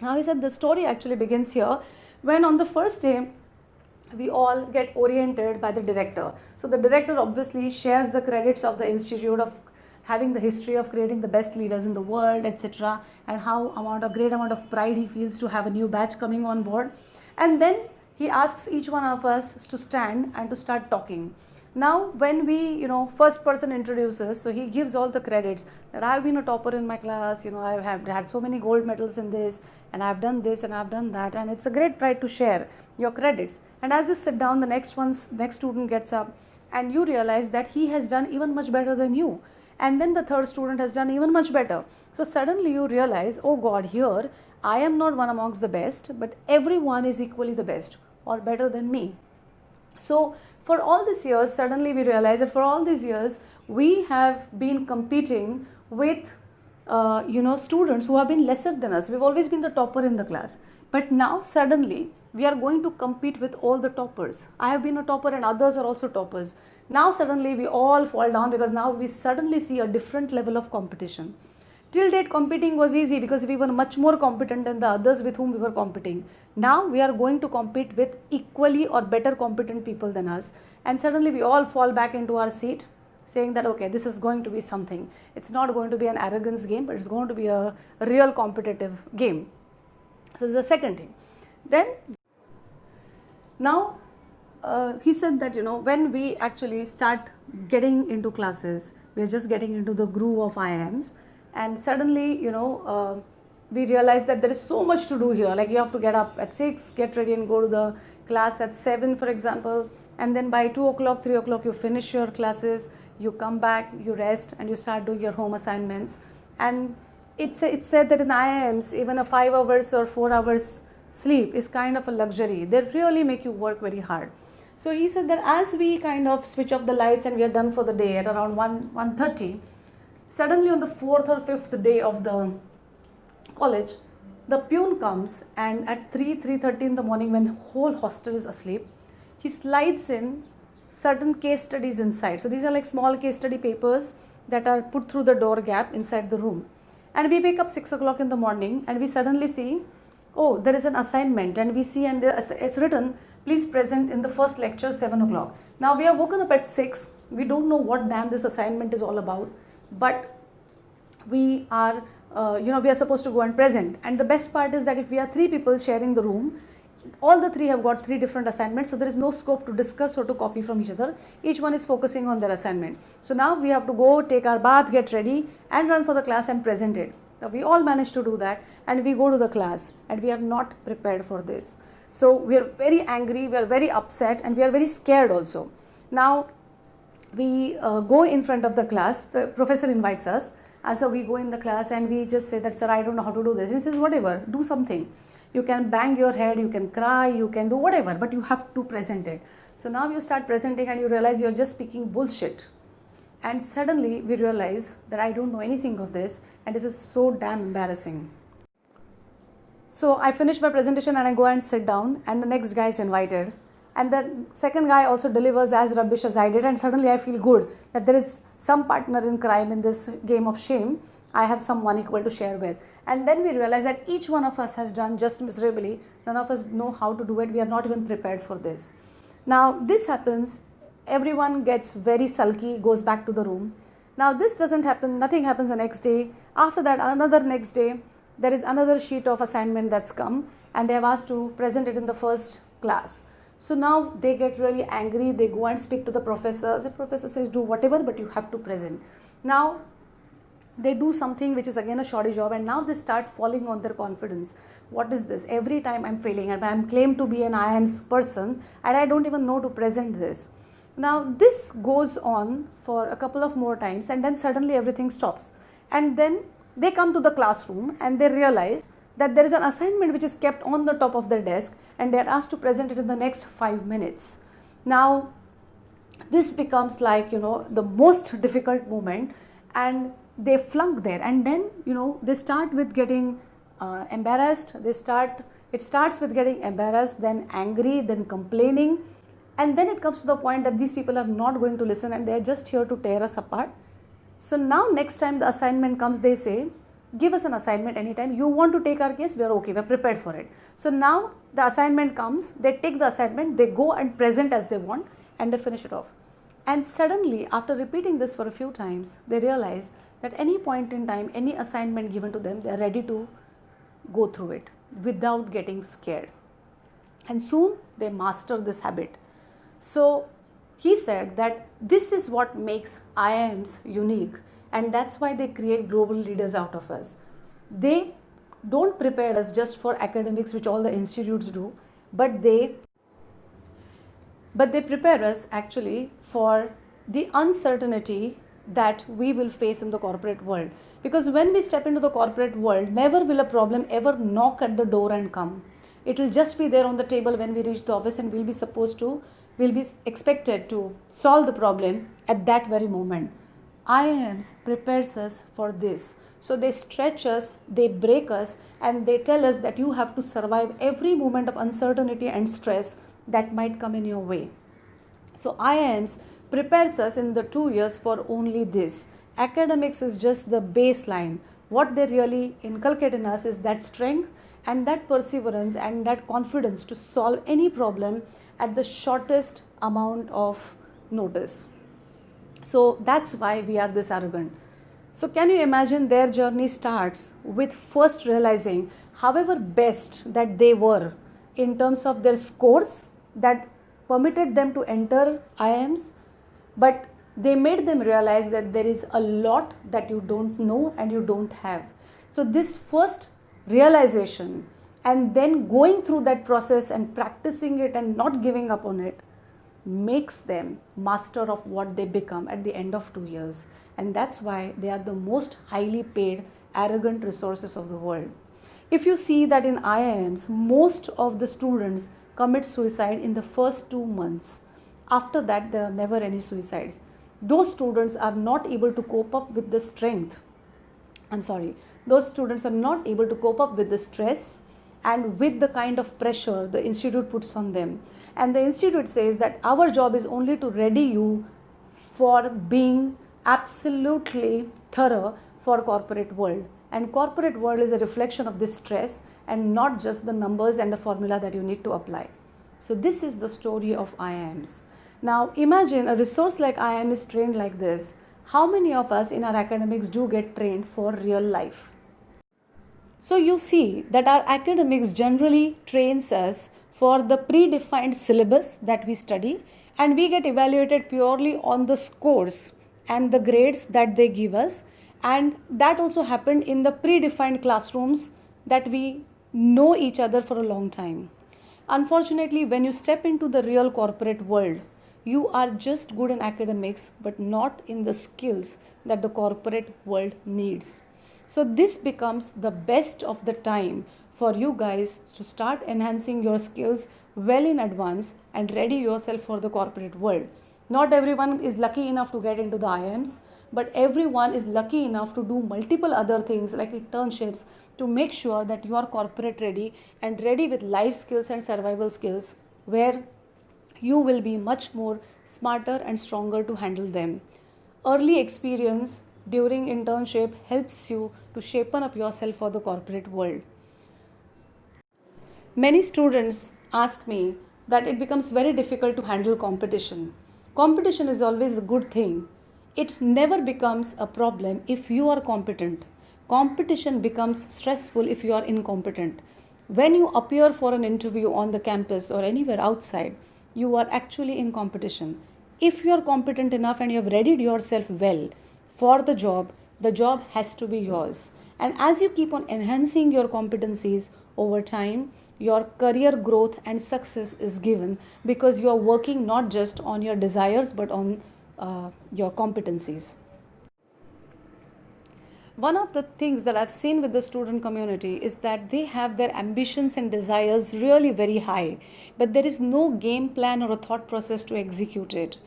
Now he said the story actually begins here when on the first day, we all get oriented by the director. So the director obviously shares the credits of the institute of having the history of creating the best leaders in the world, etc., and how great amount of pride he feels to have a new batch coming on board. And then he asks each one of us to stand and to start talking. Now when we, first person introduces, so he gives all the credits that I've been a topper in my class, I have had so many gold medals in this, and I've done this and I've done that, and it's a great pride to share your credits. And as you sit down, the next student gets up and you realize that he has done even much better than you. And then the third student has done even much better. So suddenly you realize, oh God, here I am not one amongst the best, but everyone is equally the best or better than me. So for all these years, suddenly we realize that for all these years, we have been competing with students who have been lesser than us. We've always been the topper in the class. But now suddenly we are going to compete with all the toppers. I have been a topper and others are also toppers. Now suddenly we all fall down because now we suddenly see a different level of competition. Till date competing was easy because we were much more competent than the others with whom we were competing. Now we are going to compete with equally or better competent people than us, and suddenly we all fall back into our seat saying that okay, this is going to be something. It's not going to be an arrogance game, but it's going to be a real competitive game. So this is the second thing. Then now he said that when we actually start getting into classes, we are just getting into the groove of IIMs, and suddenly we realize that there is so much to do here. Like you have to get up at 6, get ready and go to the class at 7, for example, and then by 2 o'clock, 3 o'clock you finish your classes, you come back, you rest, and you start doing your home assignments. And it's said that in IIMs, even a 5 hours or 4 hours sleep is kind of a luxury. They really make you work very hard. So he said that as we kind of switch off the lights and we are done for the day at around 1:30, suddenly on the 4th or 5th day of the college, the peon comes, and at 3:30 in the morning when whole hostel is asleep, he slides in certain case studies inside. So these are like small case study papers that are put through the door gap inside the room. And we wake up 6 o'clock in the morning and we suddenly see, oh, there is an assignment, and we see, and it's written, please present in the first lecture 7 o'clock. Now we are woken up at 6. We don't know what damn this assignment is all about, but we are, we are supposed to go and present. And the best part is that if we are 3 people sharing the room, all the 3 have got 3 different assignments, so there is no scope to discuss or to copy from each other. Each one is focusing on their assignment. So now we have to go take our bath, get ready, and run for the class and present it. Now we all manage to do that, and we go to the class, and we are not prepared for this. So we are very angry, we are very upset, and we are very scared also. Now we go in front of the class, the professor invites us, and so we go in the class and we just say that, sir, I don't know how to do this. He says, whatever, do something. You can bang your head, you can cry, you can do whatever, but you have to present it. So now you start presenting and you realize you're just speaking bullshit. And suddenly we realize that I don't know anything of this, and this is so damn embarrassing. So I finish my presentation and I go and sit down, and the next guy is invited. and the second guy also delivers as rubbish as I did, and suddenly I feel good that there is some partner in crime in this game of shame. I have someone equal to share with. And then we realize that each one of us has done just miserably. None of us know how to do it. We are not even prepared for this. Now this happens, everyone gets very sulky, goes back to the room. Now this doesn't happen, nothing happens the next day. After that, another next day, there is another sheet of assignment that's come, and they have asked to present it in the first class. So now they get really angry, they go and speak to the professor. The professor says, do whatever, but you have to present. Now they do something which is again a shoddy job, and now they start falling on their confidence. What is this? Every time I'm failing, and I'm claimed to be an IIM's person, and I don't even know to present this. Now this goes on for a couple of more times, and then suddenly everything stops. And then they come to the classroom and they realize that there is an assignment which is kept on the top of their desk, and they are asked to present it in the next 5 minutes. Now this becomes like, the most difficult moment, and they flunk there, and then they start with getting embarrassed. It starts with getting embarrassed, then angry, then complaining, and then it comes to the point that these people are not going to listen, and they are just here to tear us apart. So now next time the assignment comes, they say, give us an assignment anytime. You want to take our case, we are okay, we are prepared for it. So now the assignment comes, they take the assignment, they go and present as they want, and they finish it off. And suddenly, after repeating this for a few times, they realize that any point in time, any assignment given to them, they are ready to go through it without getting scared. And soon they master this habit. So he said that this is what makes IIMs unique, and that's why they create global leaders out of us. They don't prepare us just for academics, which all the institutes do, but they prepare us actually for the uncertainty that we will face in the corporate world. Because when we step into the corporate world, never will a problem ever knock at the door and come. It will just be there on the table when we reach the office, and we'll be expected to solve the problem at that very moment. IIMs prepares us for this. So they stretch us, they break us, and they tell us that you have to survive every moment of uncertainty and stress that might come in your way. So IIMs prepares us in the 2 years for only this. Academics is just the baseline. What they really inculcate in us is that strength and that perseverance and that confidence to solve any problem at the shortest amount of notice. So that's why we are this arrogant. So can you imagine, their journey starts with first realizing, however best that they were in terms of their scores that permitted them to enter IIMs, but they made them realize that there is a lot that you don't know and you don't have. So this first realization, and then going through that process and practicing it and not giving up on it, makes them master of what they become at the end of 2 years. And that's why they are the most highly paid, arrogant resources of the world. If you see that in IIMs, most of the students commit suicide in the first 2 months. After that, there are never any suicides. Those students are not able to cope up with the those students are not able to cope up with the stress and with the kind of pressure the institute puts on them. And the institute says that our job is only to ready you for being absolutely thorough for corporate world. And corporate world is a reflection of this stress and not just the numbers and the formula that you need to apply. So this is the story of IIMs. Now imagine a resource like IIM is trained like this. How many of us in our academics do get trained for real life? So you see that our academics generally trains us for the predefined syllabus that we study, and we get evaluated purely on the scores and the grades that they give us, and that also happened in the predefined classrooms that we know each other for a long time. Unfortunately, when you step into the real corporate world, you are just good in academics but not in the skills that the corporate world needs. So this becomes the best of the time for you guys to start enhancing your skills well in advance and ready yourself for the corporate world. Not everyone is lucky enough to get into the IIMs, but everyone is lucky enough to do multiple other things like internships to make sure that you are corporate ready and ready with life skills and survival skills, where you will be much more smarter and stronger to handle them. Early experience during internship helps you to shapen up yourself for the corporate world. Many students ask me that it becomes very difficult to handle competition. Competition is always a good thing. It never becomes a problem if you are competent. Competition becomes stressful if you are incompetent. When you appear for an interview on the campus or anywhere outside, you are actually in competition. If you are competent enough and you have readied yourself well for the job has to be yours. And as you keep on enhancing your competencies over time, your career growth and success is given because you are working not just on your desires but on your competencies. One of the things that I've seen with the student community is that they have their ambitions and desires really very high, but there is no game plan or a thought process to execute it.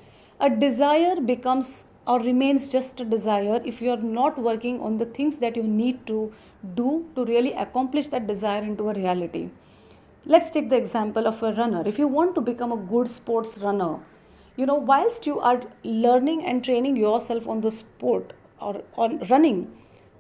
A desire becomes or remains just a desire if you are not working on the things that you need to do to really accomplish that desire into a reality. Let's take the example of a runner. If you want to become a good sports runner, whilst you are learning and training yourself on the sport or on running,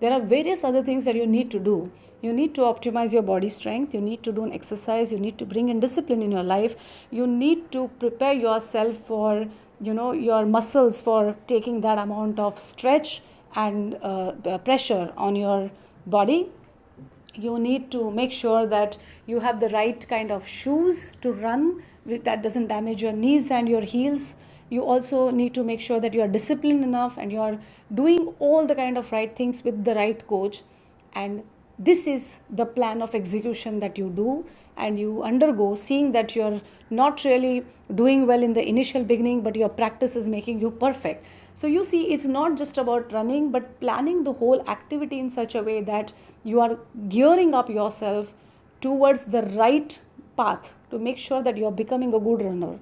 there are various other things that you need to do. You need to optimize your body strength, you need to do an exercise, you need to bring in discipline in your life, you need to prepare yourself for your muscles for taking that amount of stretch and pressure on your body. You need to make sure that you have the right kind of shoes to run that doesn't damage your knees and your heels. You also need to make sure that you are disciplined enough and you are doing all the kind of right things with the right coach. And this is the plan of execution that you do and you undergo, seeing that you're not really doing well in the initial beginning, but your practice is making you perfect. So you see, it's not just about running, but planning the whole activity in such a way that you are gearing up yourself towards the right path to make sure that you are becoming a good runner.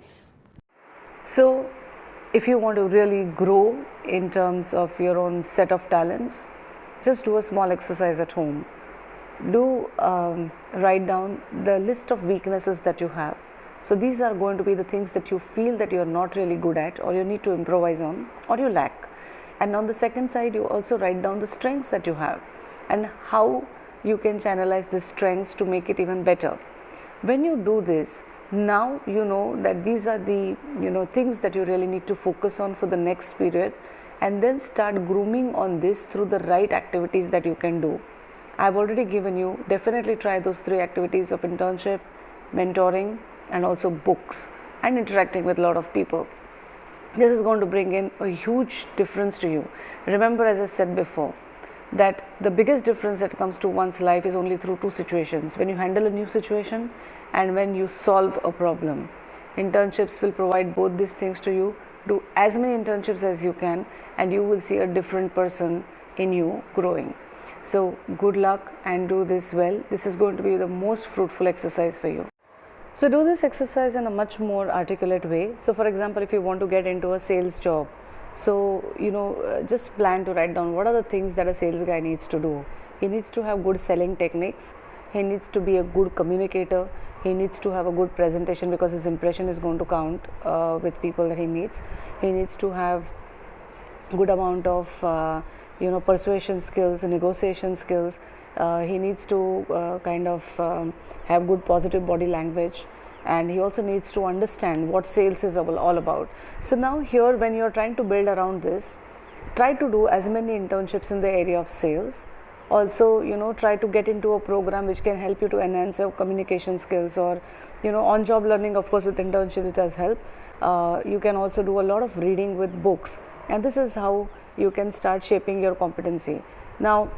So if you want to really grow in terms of your own set of talents, just do a small exercise at home. Write down the list of weaknesses that you have. So these are going to be the things that you feel that you're not really good at, or you need to improvise on, or you lack. And on the second side, you also write down the strengths that you have and how you can channelize the strengths to make it even better. When you do this, now you know that these are the things that you really need to focus on for the next period, and then start grooming on this through the right activities that you can do. I've already given you, definitely try those 3 activities of internship, mentoring, and also books and interacting with a lot of people. This is going to bring in a huge difference to you. Remember, as I said before, that the biggest difference that comes to one's life is only through 2 situations: when you handle a new situation and when you solve a problem. Internships will provide both these things to you. Do as many internships as you can and you will see a different person in you growing. So good luck and do this well. This is going to be the most fruitful exercise for you. So do this exercise in a much more articulate way. So for example, if you want to get into a sales job, just plan to write down what are the things that a sales guy needs to do. He needs to have good selling techniques. He needs to be a good communicator. He needs to have a good presentation because his impression is going to count with people that he meets. He needs to have good amount of persuasion skills, negotiation skills. He needs to have good positive body language, and he also needs to understand what sales is all about. So now here, when you're trying to build around this, try to do as many internships in the area of sales. Also, try to get into a program which can help you to enhance your communication skills, or on job learning, of course, with internships does help. You can also do a lot of reading with books, and this is how you can start shaping your competency. Now,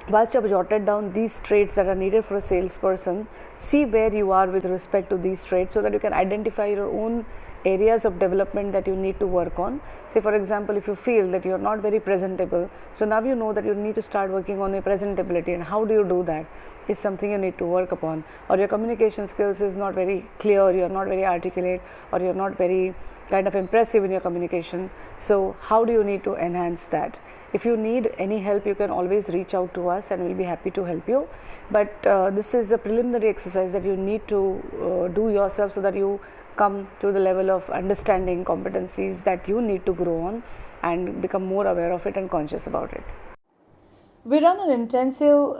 whilst you have jotted down these traits that are needed for a salesperson, see where you are with respect to these traits so that you can identify your own areas of development that you need to work on. Say for example, if you feel that you are not very presentable, so now you know that you need to start working on your presentability, and how do you do that is something you need to work upon. Or your communication skills is not very clear, you are not very articulate, or you are not very kind of impressive in your communication. So how do you need to enhance that? If you need any help, you can always reach out to us and we'll be happy to help you. But this is a preliminary exercise that you need to do yourself so that you come to the level of understanding competencies that you need to grow on and become more aware of it and conscious about it. We run an intensive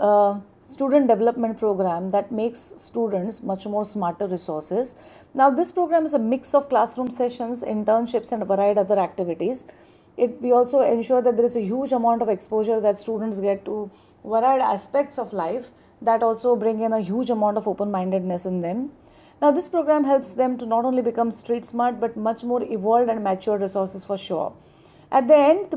student development program that makes students much more smarter resources. Now, this program is a mix of classroom sessions, internships, and a variety of other activities. We also ensure that there is a huge amount of exposure that students get to varied aspects of life that also bring in a huge amount of open-mindedness in them. Now, this program helps them to not only become street smart but much more evolved and mature resources for sure. At the end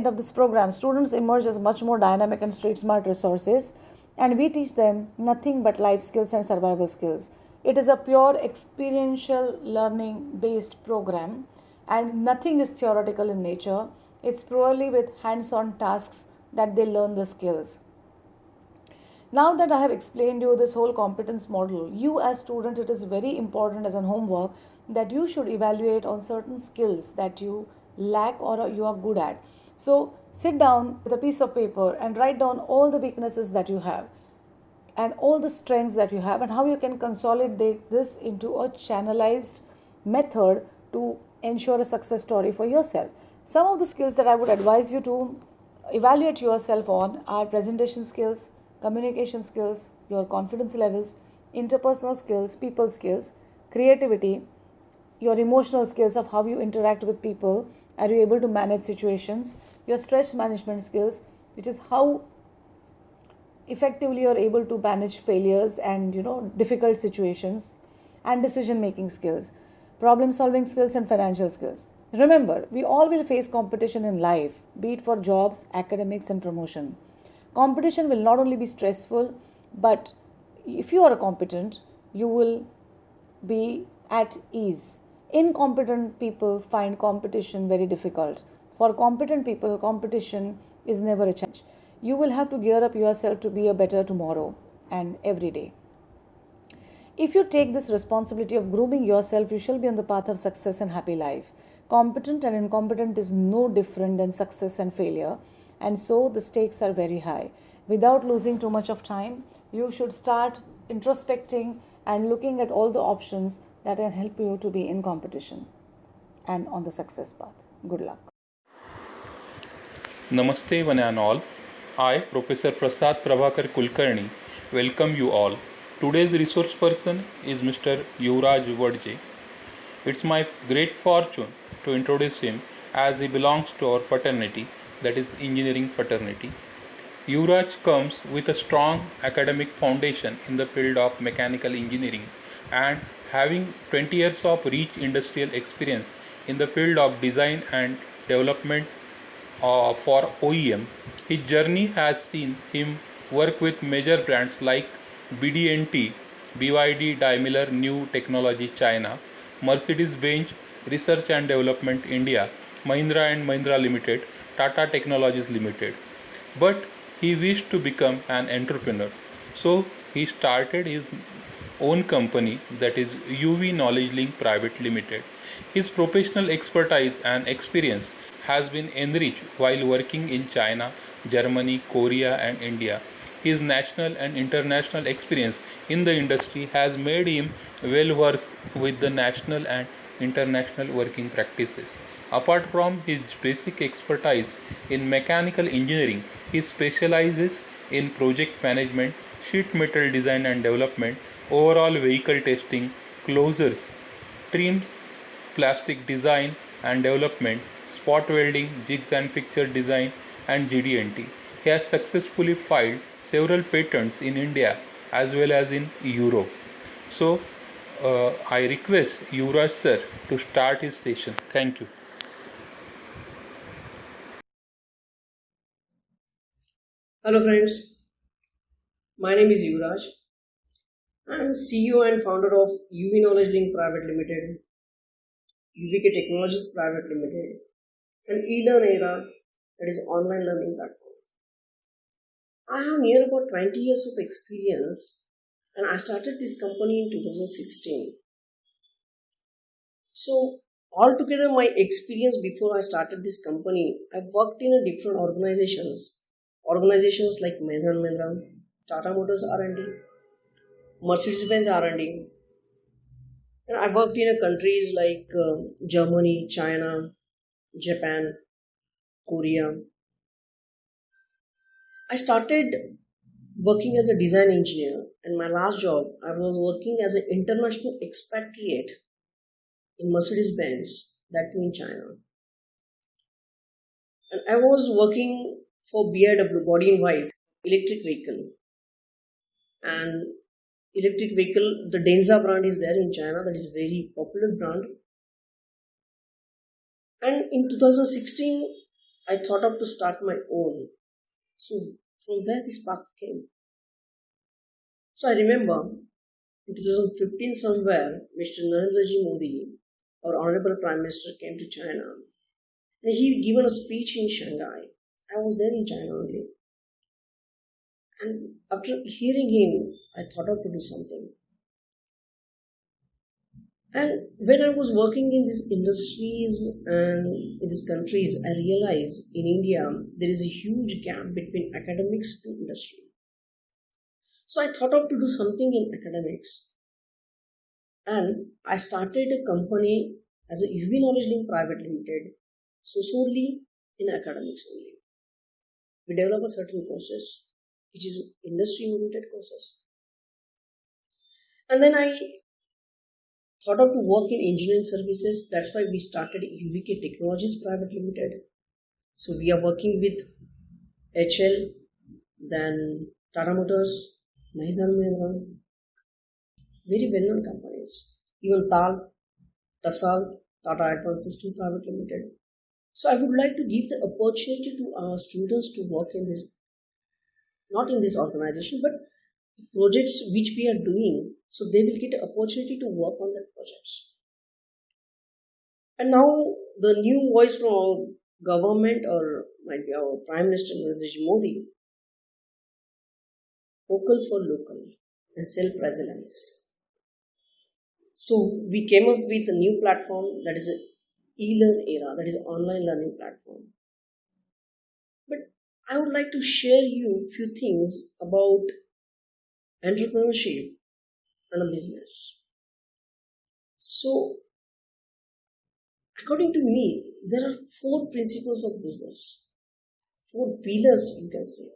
of this program, students emerge as much more dynamic and street smart resources, and we teach them nothing but life skills and survival skills. It is a pure experiential learning based program, and nothing is theoretical in nature. It's purely with hands on tasks that they learn the skills. Now that I have explained you this whole competence model, you as student, it is very important as an homework that you should evaluate on certain skills that you lack or you are good at. So sit down with a piece of paper and write down all the weaknesses that you have and all the strengths that you have and how you can consolidate this into a channelized method to ensure a success story for yourself. Some of the skills that I would advise you to evaluate yourself on are presentation skills, communication skills, your confidence levels, interpersonal skills, people skills, creativity, your emotional skills of how you interact with people, are you able to manage situations, your stress management skills, which is how effectively you're able to manage failures and difficult situations, and decision making skills, problem solving skills, and financial skills. Remember, we all will face competition in life, be it for jobs, academics, and promotion. Competition will not only be stressful, but if you are competent, you will be at ease. Incompetent people find competition very difficult. For competent people, competition is never a challenge. You will have to gear up yourself to be a better tomorrow and every day. If you take this responsibility of grooming yourself, you shall be on the path of success and happy life. Competent and incompetent is no different than success and failure, and so the stakes are very high. Without losing too much of time, you should start introspecting and looking at all the options that can help you to be in competition and on the success path. Good luck. Namaste one and all. I, Professor Prasad Prabhakar Kulkarni, welcome you all. Today's resource person is Mr. Yuvraj Vadje. It's my great fortune to introduce him as he belongs to our fraternity, that is engineering fraternity. Yuvraj comes with a strong academic foundation in the field of mechanical engineering and having 20 years of rich industrial experience in the field of design and development for OEM. His journey has seen him work with major brands like BD&T, BYD Daimler New Technology China, Mercedes-Benz Research and Development India, Mahindra and Mahindra Limited, Tata Technologies Limited. But he wished to become an entrepreneur. So he started his own company, that is UV Knowledge Link Private Limited. His professional expertise and experience has been enriched while working in China, Germany, Korea and India. His national and international experience in the industry has made him well versed with the national and international working practices. Apart from his basic expertise in mechanical engineering, he specializes in project management, sheet metal design and development, overall vehicle testing, closures, trims, plastic design and development, spot welding, jigs and fixture design, and GD&T. He has successfully filed several patents in India as well as in Europe. So, I request Yuvraj sir to start his session. Thank you. Hello friends, my name is Yuvraj. I am CEO and founder of UV Knowledge Link Private Limited, UVK Technologies Private Limited, and eLearn Era, that is online learning platform. I have near about 20 years of experience and I started this company in 2016. So altogether my experience before I started this company, I worked in different organizations like Mahindra & Mahindra, Tata Motors R&D, Mercedes-Benz R&D, And I worked in countries like Germany, China, Japan, Korea. I started working as a design engineer, and my last job, I was working as an international expatriate in Mercedes Benz, that too in China. And I was working for BIW, Body in White, electric vehicle. And electric vehicle, the Denza brand is there in China, that is a very popular brand. And in 2016, I thought of to start my own. So from where this spark came? So I remember in 2015 somewhere, Mr. Narendra Ji Modi, our Honorable Prime Minister, came to China. And he given a speech in Shanghai. I was there in China only. And after hearing him, I thought of to do something. And when I was working in these industries and in these countries, I realized in India there is a huge gap between academics and industry. So I thought of to do something in academics. And I started a company as a UV Knowledge Link Private Limited, so solely in academics only. We develop a certain courses, which is industry-oriented courses. And then I thought of to work in engineering services. That's why we started UVK Technologies Private Limited. So we are working with HL, then Tata Motors, Mahindra & Mahindra, very well-known companies. Even TAL, TASAL, Tata Advanced System Private Limited. So I would like to give the opportunity to our students to work in this, not in this organization, but projects which we are doing, so they will get an opportunity to work on that projects. And now the new voice from our government, or might be our Prime Minister Narendra Modi, vocal for local and self-resilience. So we came up with a new platform, that is a e-learn era, that is an online learning platform. But I would like to share you a few things about entrepreneurship and a business. So, according to me, there are 4 principles of business, 4 pillars you can say.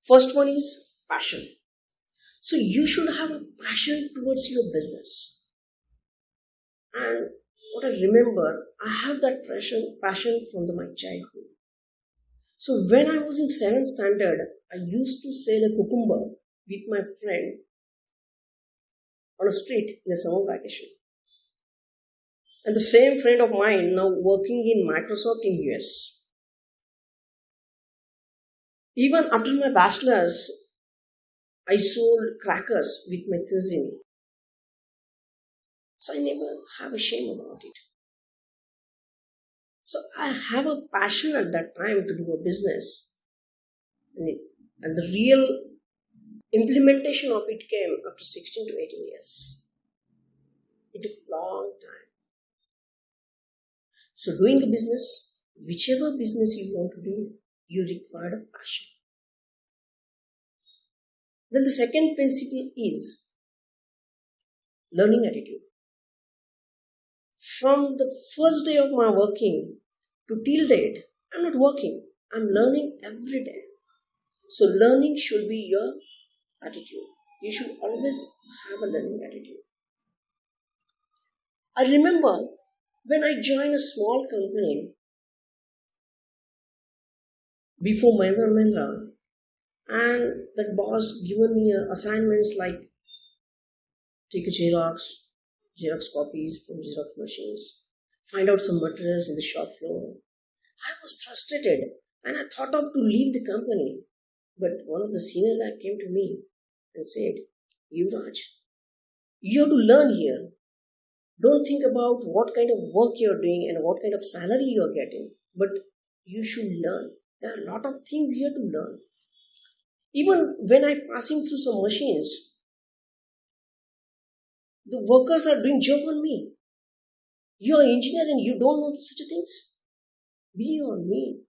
First one is passion. So you should have a passion towards your business. And what I remember, I have that passion from my childhood. So when I was in 7th standard, I used to sell a cucumber with my friend on a street in a summer vacation. And the same friend of mine now working in Microsoft in US. Even after my bachelor's, I sold crackers with my cousin. So I never have a shame about it. So I have a passion at that time to do a business. And the real implementation of it came after 16 to 18 years. It took a long time. So doing a business, whichever business you want to do, you require a passion. Then the second principle is learning attitude. From the first day of my working to till date, I'm not working. I'm learning every day. So learning should be your attitude. You should always have a learning attitude. I remember when I joined a small company before Mahindra & Mahindra, and that boss given me assignments like take a Xerox copies from Xerox machines, find out some materials in the shop floor. I was frustrated and I thought of to leave the company. But one of the senior guys came to me and said, Yuvraj, you have to learn here. Don't think about what kind of work you're doing and what kind of salary you're getting, but you should learn. There are a lot of things here to learn. Even when I'm passing through some machines, the workers are doing joke on me. You're an engineer and you don't know such things. Believe on me.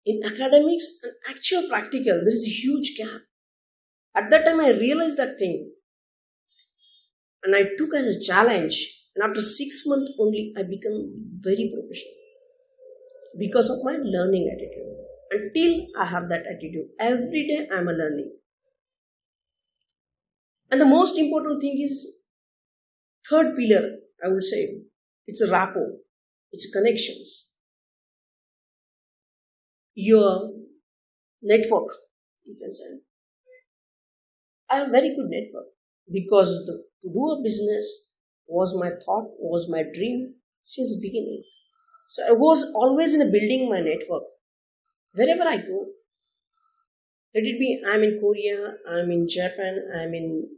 In academics and actual practical, there is a huge gap. At that time, I realized that thing. and I took as a challenge. And after 6 months only, I became very professional because of my learning attitude. Until I have that attitude, every day I'm a learning. And the most important thing is third pillar, I would say, it's a rapport, it's connections. Your network, you can say. I have very good network because to do a business was my thought, was my dream since beginning. So I was always in a building my network. Wherever I go, let it be I'm in Korea, I'm in Japan, I'm in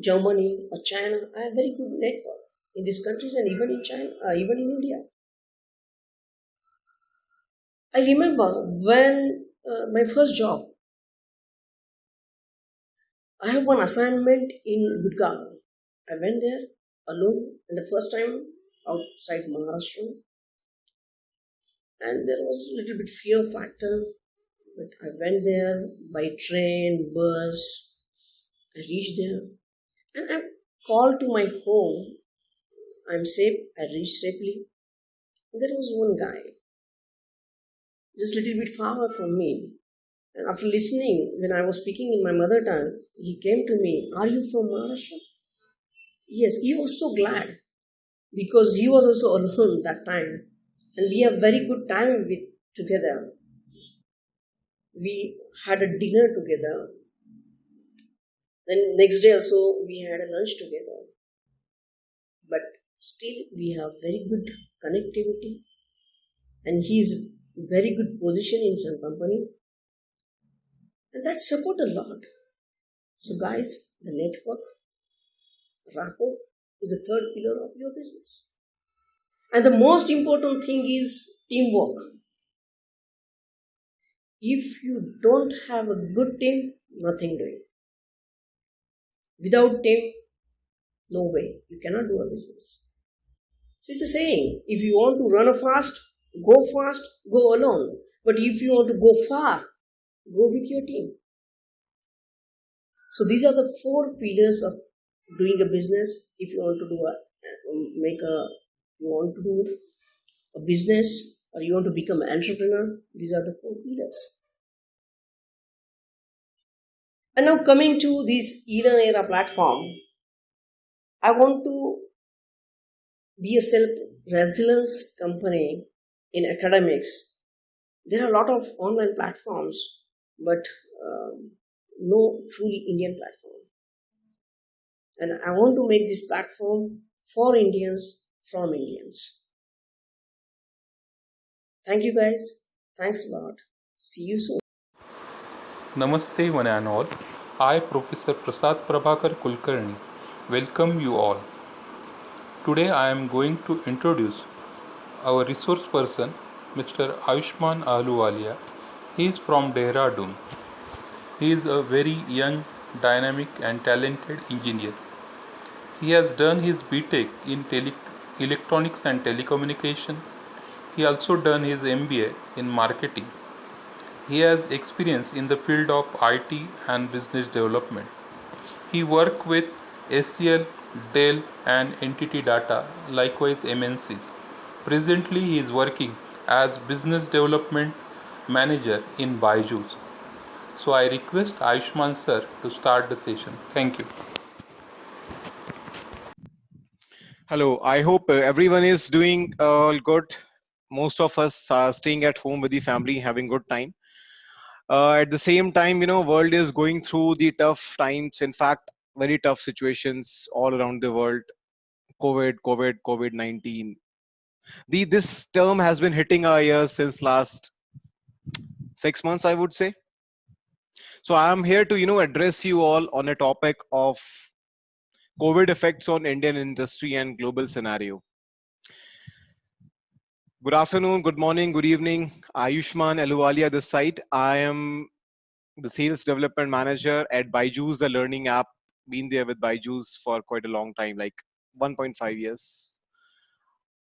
Germany or China, I have very good network in these countries and even in China, even in India. I remember when my first job, I have one assignment in Gurgaon. I went there alone and the first time outside Maharashtra, and there was a little bit fear factor, but I went there by train, bus. I reached there and I called to my home. I'm safe. I reached safely. And there was one guy, just a little bit far from me. And after listening, when I was speaking in my mother tongue, he came to me, "Are you from Maharashtra?" Yes, he was so glad because he was also alone that time. And we have very good time with together. We had a dinner together. Then next day also we had a lunch together. But still we have very good connectivity. And he is very good position in some company. And that support a lot. So guys, the network, rapport is the third pillar of your business. And the most important thing is teamwork. If you don't have a good team, nothing doing. Without team, no way. You cannot do a business. So it's a saying, if you want to run fast, go alone. But if you want to go far, go with your team. So these are the four pillars of doing a business. If you want to do a business or you want to become an entrepreneur, these are the four pillars. And now coming to this eLearn Era platform, I want to be a self-resilience company in academics. There are a lot of online platforms, but no truly Indian platform. And I want to make this platform for Indians, from Indians. Thank you guys. Thanks a lot. See you soon. Namaste one and all. I, Professor Prasad Prabhakar Kulkarni, welcome you all. Today I am going to introduce our resource person, Mr. Ayushman Ahluwalia. He is from Dehradun. He is a very young, dynamic and talented engineer. He has done his BTech in electronics and telecommunication. He also done his MBA in marketing. He has experience in the field of IT and business development. He worked with SCL, Dell and Entity Data, likewise MNCs. Presently he is working as business development manager in Byju's. So I request Ayushman sir to start the session. Thank you. Hello, I hope everyone is doing all good. Most of us are staying at home with the family, having good time. At the same time, world is going through the tough times. In fact, very tough situations all around the world. COVID-19. This term has been hitting our ears since last 6 months, I would say. So I am here to, address you all on a topic of COVID effects on Indian industry and global scenario. Good afternoon, good morning, good evening. Ayushman Ahluwalia this side. I am the sales development manager at Byju's, the learning app. Been there with Byju's for quite a long time, like 1.5 years.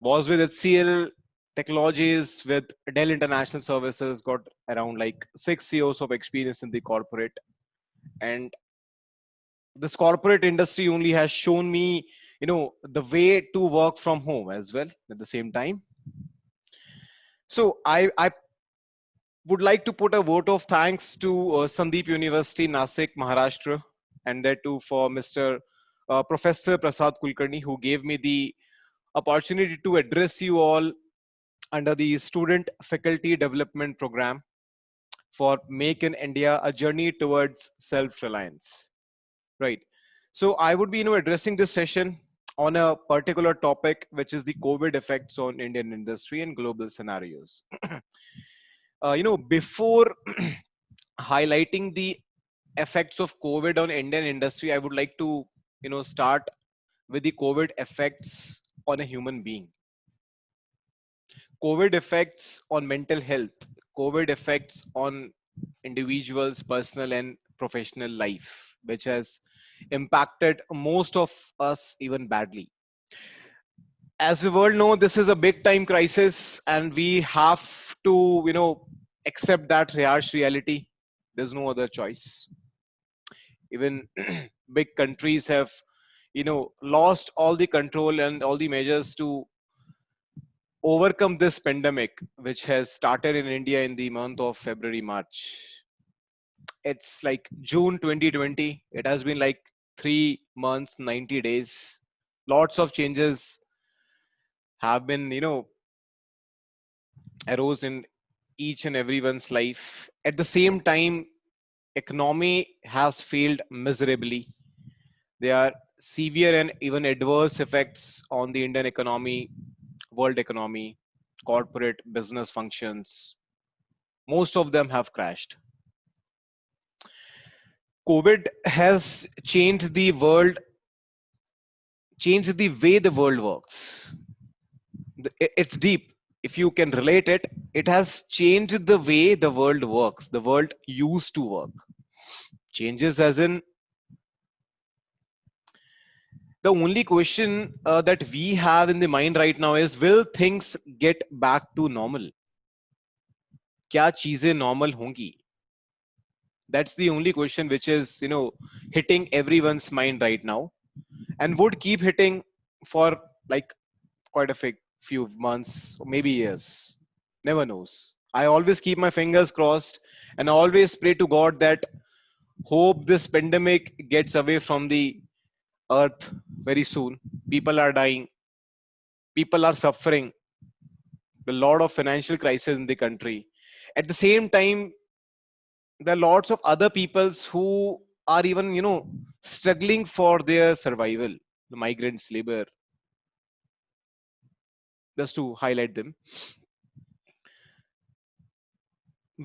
Was with HCL Technologies, with Dell International Services, got around like 6 years of experience in the corporate. And this corporate industry only has shown me, the way to work from home as well at the same time. So I would like to put a vote of thanks to Sandeep University, Nasik, Maharashtra, and that too for Mr. Professor Prasad Kulkarni, who gave me the opportunity to address you all under the Student Faculty Development Program for Make in India, a journey towards self-reliance. Right. So I would be, addressing this session on a particular topic, which is the COVID effects on Indian industry and global scenarios. Before highlighting the effects of COVID on Indian industry, I would like to, start with the COVID effects on a human being. COVID effects on mental health, COVID effects on individuals' personal and professional life, which has impacted most of us even badly. As we all know, this is a big time crisis, and we have to, accept that harsh reality. There's no other choice. Even big countries have, lost all the control and all the measures to overcome this pandemic, which has started in India in the month of February, March. It's like June 2020. It has been like 3 months, 90 days. Lots of changes have been, arose in each and everyone's life. At the same time, economy has failed miserably. There are severe and even adverse effects on the Indian economy, world economy, corporate business functions. Most of them have crashed. COVID has changed the world, changed the way the world works. It's deep. If you can relate it, it has changed the way the world works, the world used to work. Changes as in, the only question that we have in the mind right now is, will things get back to normal? क्या चीजें normal होंगी? That's the only question which is, hitting everyone's mind right now, and would keep hitting for like quite a few months or maybe years. Never knows. I always keep my fingers crossed and always pray to God that hope this pandemic gets away from the earth very soon. People are dying. People are suffering. A lot of financial crisis in the country. At the same time, there are lots of other peoples who are even, struggling for their survival. The migrants, labor, just to highlight them.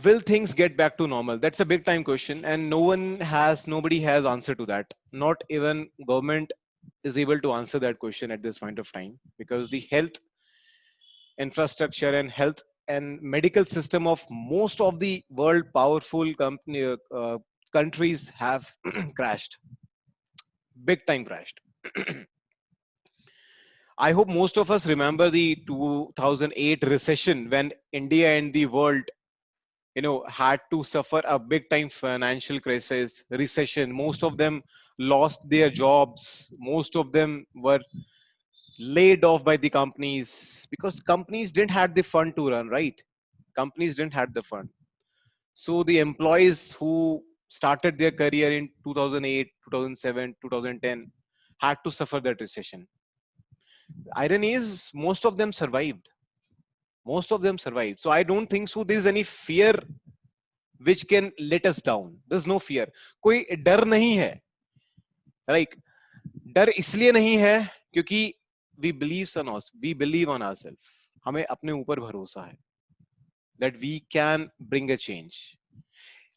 Will things get back to normal? That's a big time question, and nobody has answer to that. Not even government is able to answer that question at this point of time, because the health infrastructure and health and medical system of most of the world powerful countries have crashed, big time crashed. I hope most of us remember the 2008 recession, when India and the world, had to suffer a big time financial crisis, recession. Most of them lost their jobs. Most of them were laid off by the companies, because companies didn't have the fund to run, right? Companies didn't have the fund. So the employees who started their career in 2008, 2007, 2010 had to suffer that recession. Irony is, most of them survived. Most of them survived. So I don't think so there's any fear which can let us down. There's no fear. कोई डर नहीं है. Right? डर इसलिए नहीं है क्योंकि we believe on ourselves. हमें अपने ऊपर भरोसा है that we can bring a change.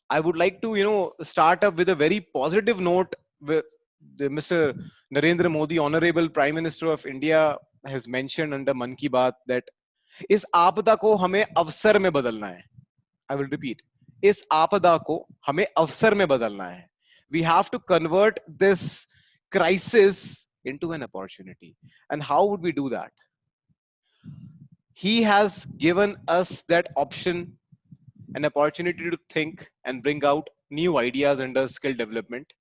I would like to, start up with a very positive note. Mr. Narendra Modi, Honorable Prime Minister of India, has mentioned under Mann Ki Baat that इस आपदा को हमें अवसर में बदलना है. I will repeat. इस आपदा को हमें अवसर में बदलना है. We have to convert this crisis into an opportunity. And how would we do that? He has given us that option, an opportunity to think and bring out new ideas under skill development.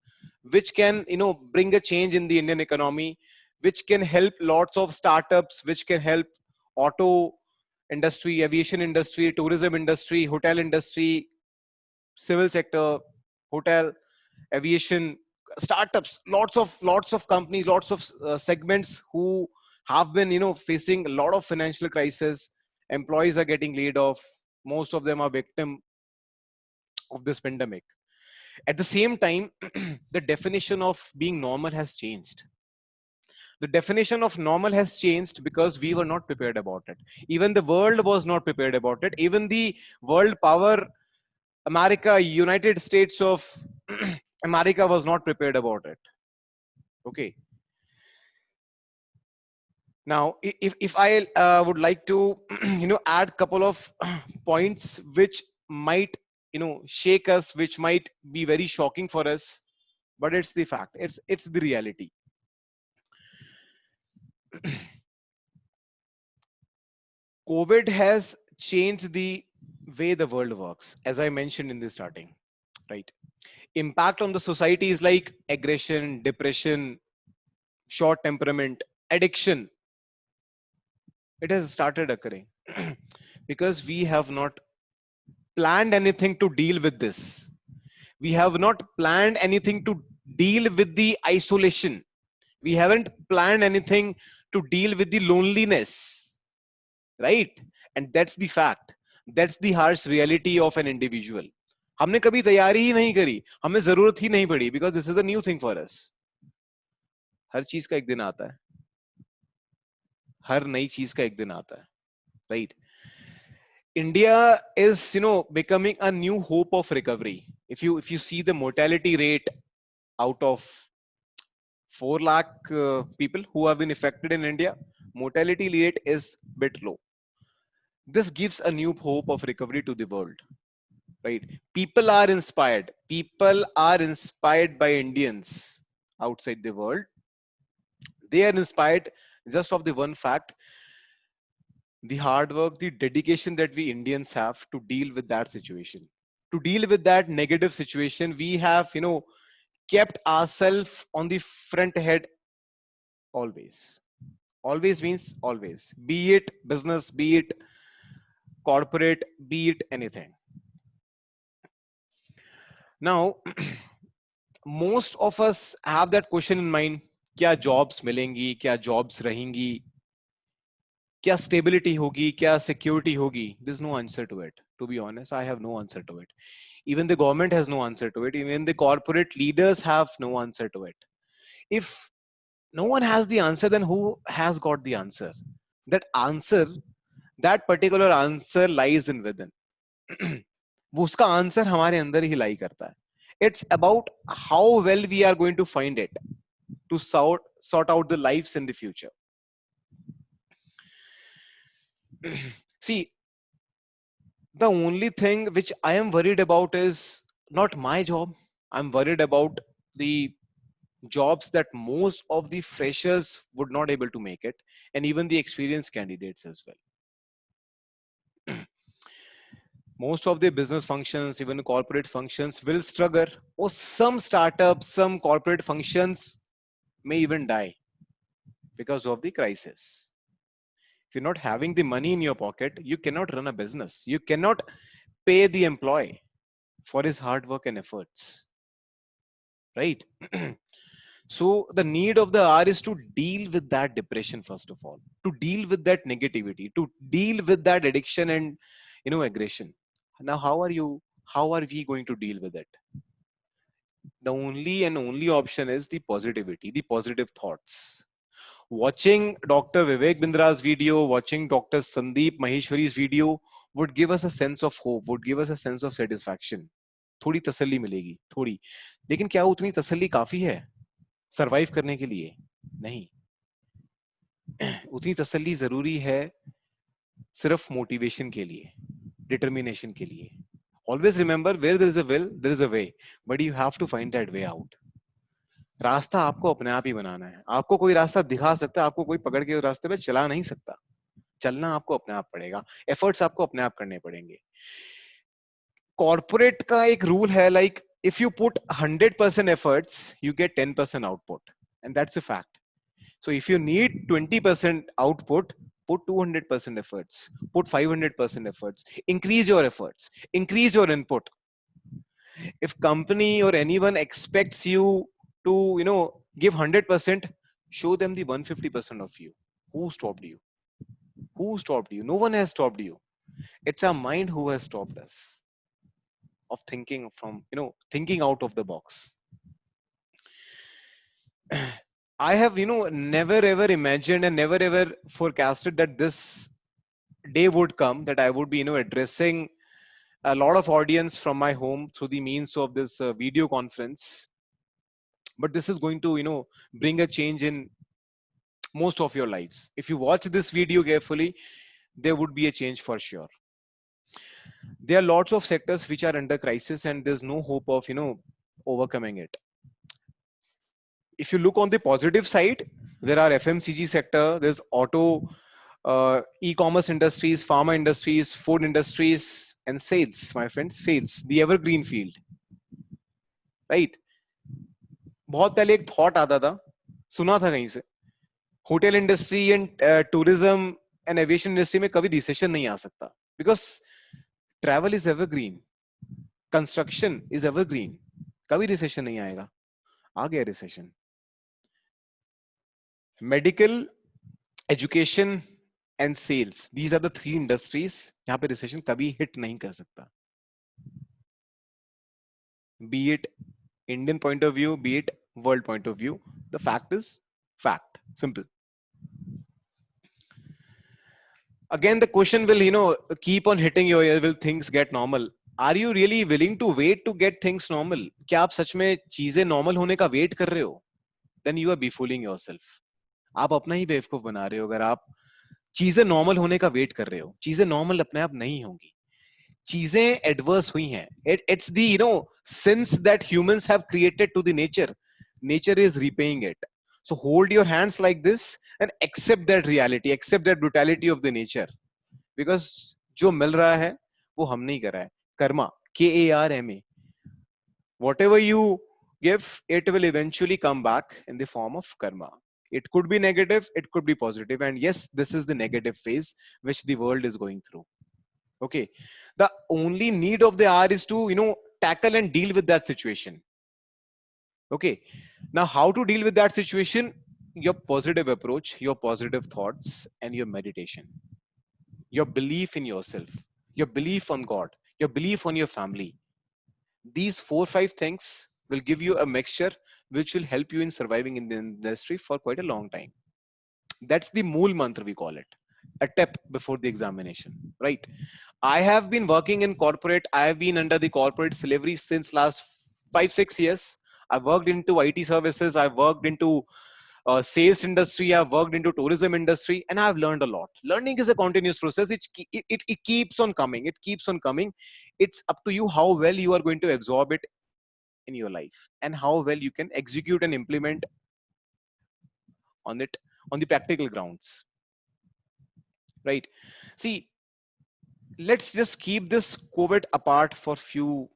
which can, bring a change in the Indian economy, which can help lots of startups, which can help auto industry, aviation industry, tourism industry, hotel industry, civil sector, hotel, aviation, startups, lots of companies, lots of segments who have been, facing a lot of financial crisis. Employees are getting laid off. Most of them are victim of this pandemic. At the same time, the definition of being normal has changed. The definition of normal has changed because we were not prepared about it. Even the world was not prepared about it. Even the world power, America, United States of America, was not prepared about it. Okay. Now, if I would like to, add couple of points which might, shake us, which might be very shocking for us, but it's the fact. It's the reality. COVID has changed the way the world works, as I mentioned in the starting, right? Impact on the society is like aggression, depression, short temperament, addiction. It has started occurring because we have not planned anything to deal with this. We have not planned anything to deal with the isolation. We haven't planned anything to deal with the loneliness, right? And that's the fact. That's the harsh reality of an individual. हमने कभी तैयारी ही नहीं करी, हमें जरूरत ही नहीं पड़ी, because this is a new thing for us. हर चीज का एक दिन आता है, हर नई चीज का एक दिन आता है, right? India is, becoming a new hope of recovery. If you see the mortality rate out of 4 lakh people who have been affected in India, mortality rate is bit low. This gives a new hope of recovery to the world, right? People are inspired. People are inspired by Indians outside the world. They are inspired just of the one fact, the hard work, the dedication that we Indians have to deal with that situation, to deal with that negative situation. We have, kept ourselves on the front head always. Always means always. Be it business, be it corporate, be it anything. Now, most of us have that question in mind. क्या jobs मिलेंगी, क्या jobs रहेंगी, क्या stability होगी, क्या security होगी? There's no answer to it. To be honest, I have no answer to it. Even the government has no answer to it. Even the corporate leaders have no answer to it. If no one has the answer, then who has got the answer? That answer, that particular answer lies in within. उसका answer हमारे अंदर ही lie करता है. It's about how well we are going to find it to sort out the lives in the future. See, the only thing which I am worried about is not my job. I'm worried about the jobs that most of the freshers would not able to make it, and even the experienced candidates as well. Most of the business functions, even corporate functions, will struggle, or some startups, some corporate functions may even die because of the crisis. If you're not having the money in your pocket, you cannot run a business. You cannot pay the employee for his hard work and efforts, right? So the need of the hour is to deal with that depression, first of all, to deal with that negativity, to deal with that addiction and, aggression. Now, how are we going to deal with it? The only and only option is the positivity, the positive thoughts. Watching Dr. Vivek Bindra's video, watching Dr. Sandeep Maheshwari's video would give us a sense of hope, would give us a sense of satisfaction. थोड़ी तसल्ली मिलेगी, थोड़ी. लेकिन क्या उतनी तसल्ली काफी है सरवाइव करने के लिए? नहीं. उतनी तसल्ली जरूरी है सिर्फ मोटिवेशन के लिए, डिटर्मिनेशन के लिए. Always remember, where there is a will, there is a way, but you have to find that way out. रास्ता आपको अपने आप ही बनाना है. आपको कोई रास्ता दिखा सकता है, आपको कोई पकड़ के रास्ते पे चला नहीं सकता. चलना आपको अपने आप पड़ेगा. एफर्ट्स आपको अपने आप करने पड़ेंगे. कॉर्पोरेट का एक रूल है, like if you put 100% efforts, you get 10% output. And that's a fact. So if you need 20% output, put 200% efforts, put 500% efforts, increase your efforts, increase your input. If company or anyone expects you to, give 100%, show them the 150% of you. Who stopped you? Who stopped you? No one has stopped you. It's our mind who has stopped us of thinking from, thinking out of the box. I have, never ever imagined and never ever forecasted that this day would come, that I would be, addressing a lot of audience from my home through the means of this video conference. But this is going to, bring a change in most of your lives. If you watch this video carefully, there would be a change for sure. There are lots of sectors which are under crisis and there's no hope of, overcoming it. If you look on the positive side, there are FMCG sector, there's auto, e-commerce industries, pharma industries, food industries, and sales, my friends, sales, the evergreen field, right? बहुत पहले एक thought आता था, सुना था कहीं से, hotel industry and tourism and aviation industry में कभी रिसेशन नहीं आ सकता, because travel is evergreen, construction is evergreen, कभी रिसेशन नहीं आएगा. आ गया recession. Medical, education and sales, these are the 3 industries जहां पे रिसेशन कभी हिट नहीं कर सकता. Be it Indian point of view, be it world point of view, the fact is fact, simple. Again, the question will, keep on hitting your ear. Will things get normal? Are you really willing to wait to get things normal? क्या आप सच में चीजें normal होने का wait कर रहे हो? Then you are befooling yourself. आप अपना ही बेवकूफ बना रहे हो अगर आप चीजें नॉर्मल होने का वेट कर रहे हो. चीजें नॉर्मल अपने आप नहीं होंगी. चीजें एडवर्स हुई हैं. It's the, sins that humans have created to the nature. Nature is repaying it. So hold your hands like this and accept that reality, accept that brutality of the nature. Because जो मिल रहा है वो हम नहीं कर रहा है. Karma, Karma. Whatever you give, it will eventually come back in the form of karma. It could be negative, it could be positive. And yes, this is the negative phase which the world is going through. Okay. The only need of the hour is to, tackle and deal with that situation. Okay. Now, how to deal with that situation? Your positive approach, your positive thoughts, and your meditation. Your belief in yourself, your belief on God, your belief on your family. These 4-5 things will give you a mixture which will help you in surviving in the industry for quite a long time. That's the Mool Mantra, we call it. A tip before the examination, right? I have been working in corporate. I have been under the corporate slavery since last 5-6 years. I've worked into IT services. I've worked into sales industry. I've worked into tourism industry, and I've learned a lot. Learning is a continuous process. It keeps on coming. It keeps on coming. It's up to you how well you are going to absorb it in your life and how well you can execute and implement on it on the practical grounds. Right? See, let's just keep this COVID apart for few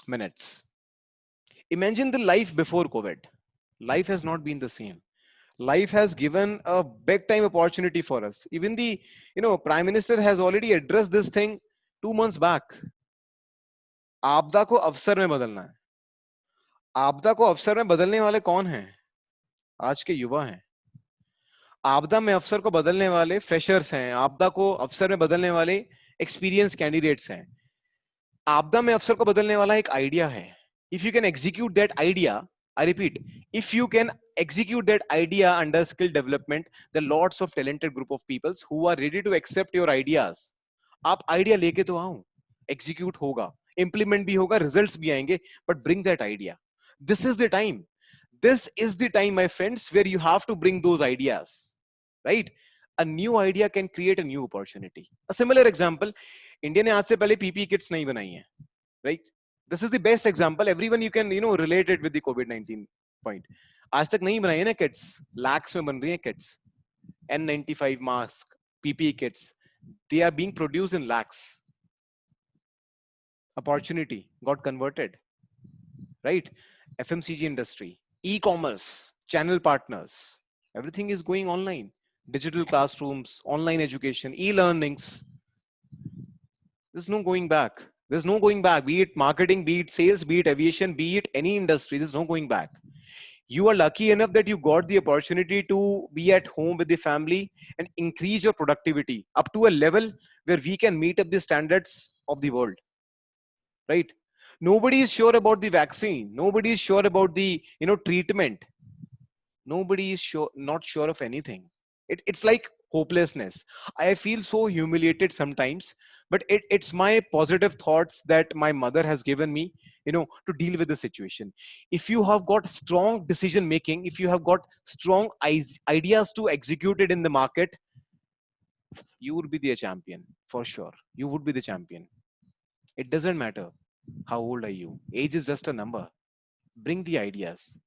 minutes. Imagine the life before COVID. Life has not been the same. Life has given a big time opportunity for us. Even the, Prime Minister has already addressed this thing 2 months back. आपदा को अवसर में बदलना है. आपदा को अवसर में बदलने वाले कौन हैं? आज के युवा हैं. आपदा में अवसर को बदलने वाले फ्रेशर्स हैं. आपदा को अवसर में बदलने वाले एक्सपीरियंस कैंडिडेट्स हैं. आपदा में अवसर को बदलने वाला एक आइडिया है. If you can execute that idea, I repeat, if you can execute that idea under skill development, there are lots of talented group of people who are ready to accept your ideas. आप idea लेके तो आओ, execute होगा, implement भी होगा, results भी आएंगे, but bring that idea. This is the time. This is the time, my friends, where you have to bring those ideas, right? A new idea can create a new opportunity. A similar example, India ने आज से पहले PPE kits नहीं बनाई हैं, right? This is the best example. Everyone you can, relate it with the COVID-19 point. आज तक नहीं बनाई है ना kits. Lakhs में बन रही हैं kits. N95 mask, PPE kits. They are being produced in lakhs. opportunity got converted, right? FMCG industry, e-commerce, channel partners, everything is going online. Digital classrooms, online education, e-learnings. There's no going back. There's no going back. Be it marketing, be it sales, be it aviation, be it any industry, there's no going back. You are lucky enough that you got the opportunity to be at home with the family and increase your productivity up to a level where we can meet up the standards of the world, right? Nobody is sure about the vaccine. Nobody is sure about the treatment. Nobody is sure, not sure of anything. It's like hopelessness. I feel so humiliated sometimes, but it's my positive thoughts that my mother has given me, to deal with the situation. If you have got strong decision making, if you have got strong ideas to execute it in the market, you would be the champion for sure. You would be the champion. It doesn't matter how old are you. Age is just a number. Bring the ideas.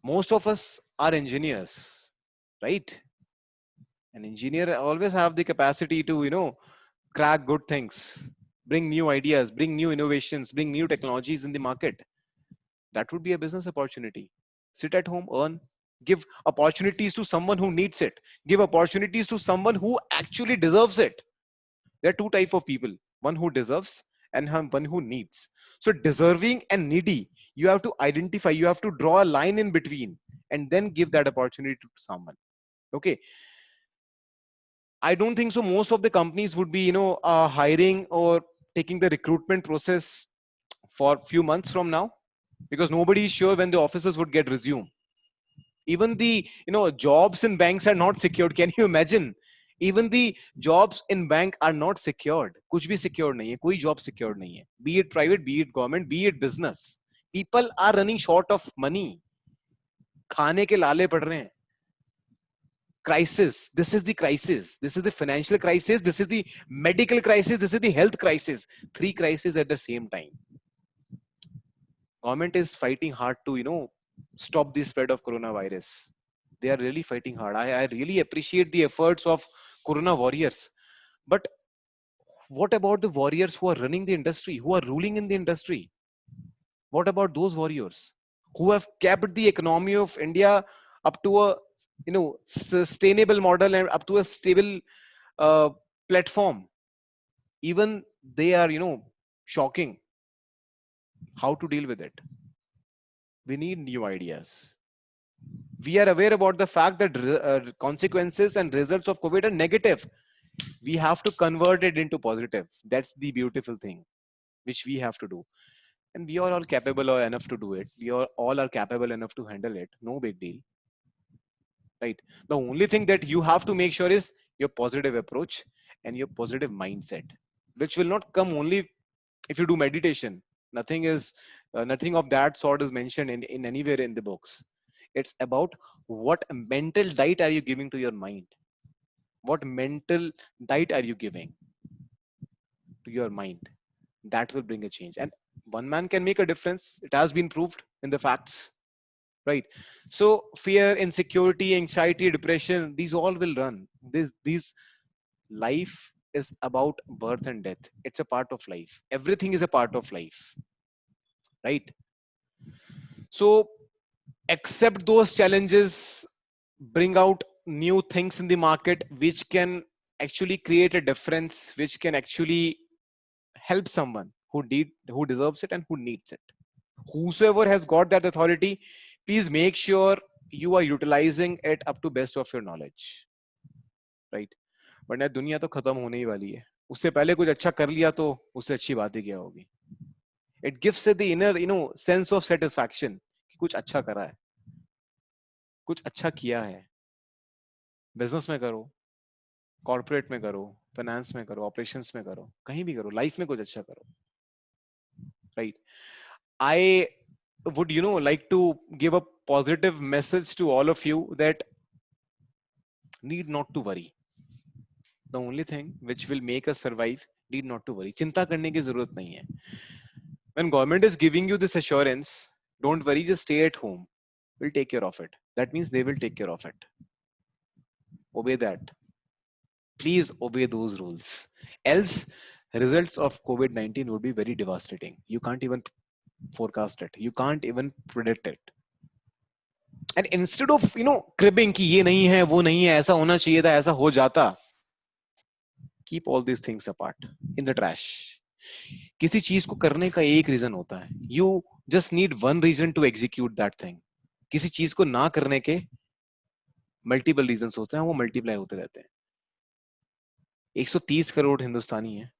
Most of us are engineers, right? An engineer always have the capacity to crack good things, bring new ideas, bring new innovations, bring new technologies in the market. That would be a business opportunity. Sit at home, earn, give opportunities to someone who needs it, give opportunities to someone who actually deserves it. There are two type of people: one who deserves and one who needs. So deserving and needy, you have to identify, you have to draw a line in between, and then give that opportunity to someone. Okay, I don't think so. Most of the companies would be, hiring or taking the recruitment process for few months from now, because nobody is sure when the officers would get resumed. Even the, jobs in banks are not secured. Can you imagine? Even the jobs in bank are not secured. कुछ भी secure नहीं है. कोई job secured नहीं है. Be it private, be it government, be it business. People are running short of money. खाने के लाले पड़ रहे हैं. Crisis. This is the crisis. This is the financial crisis. This is the medical crisis. This is the health crisis. Three crises at the same time. Government is fighting hard to, stop the spread of coronavirus. They are really fighting hard. I really appreciate the efforts of corona warriors. But what about the warriors who are running the industry, who are ruling in the industry? What about those warriors who have kept the economy of India up to a sustainable model and up to a stable uh, platform? Even they are shocking. How to deal with it? We need new ideas. We are aware about the fact that consequences and results of COVID are negative. We have to convert it into positive. That's the beautiful thing which we have to do, and we are all capable enough to do it. We are all are capable enough to handle it. No big deal, right? The only thing that you have to make sure is your positive approach and your positive mindset, which will not come only if you do meditation. Nothing of that sort is mentioned in anywhere in the books. It's about what mental diet are you giving to your mind. What mental diet are you giving to your mind? That will bring a change, and one man can make a difference. It has been proved in the facts, right? So fear, insecurity, anxiety, depression, these all will run. These Life is about birth and death. It's a part of life. Everything is a part of life, right? So accept those challenges, bring out new things in the market which can actually create a difference, which can actually help someone who deserves it and who needs it. Whosoever has got that authority, please make sure you are utilizing it up to best of your knowledge, right? वरना दुनिया तो खत्म होने ही वाली है. उससे पहले कुछ अच्छा कर लिया तो उससे अच्छी बात ही क्या होगी. It gives it the inner sense of satisfaction कि कुछ अच्छा करा है, कुछ अच्छा किया है. बिजनेस में करो, कॉर्पोरेट में करो, फाइनेंस में करो, ऑपरेशंस में करो, कहीं भी करो, लाइफ में कुछ अच्छा करो, right? I would like to give a positive message to all of you that need not to worry. The only thing which will make us survive, need not to worry. चिंता करने की जरूरत नहीं है. When government is giving you this assurance, don't worry, just stay at home. We'll take care of it. That means they will take care of it. Obey that. Please obey those rules. Else, results of COVID-19 would be very devastating. You can't even forecast it. You can't even predict it. And instead of, cribbing कि ये नहीं है, वो नहीं है, ऐसा होना चाहिए था, ऐसा हो जाता, keep all these things apart in the trash. किसी चीज को करने का एक रीजन होता है. You just need one reason to execute that thing. किसी चीज को ना करने के मल्टीपल रीजंस होते हैं, वो मल्टीप्लाई होते रहते हैं. 130 करोड़ हिंदुस्तानी है.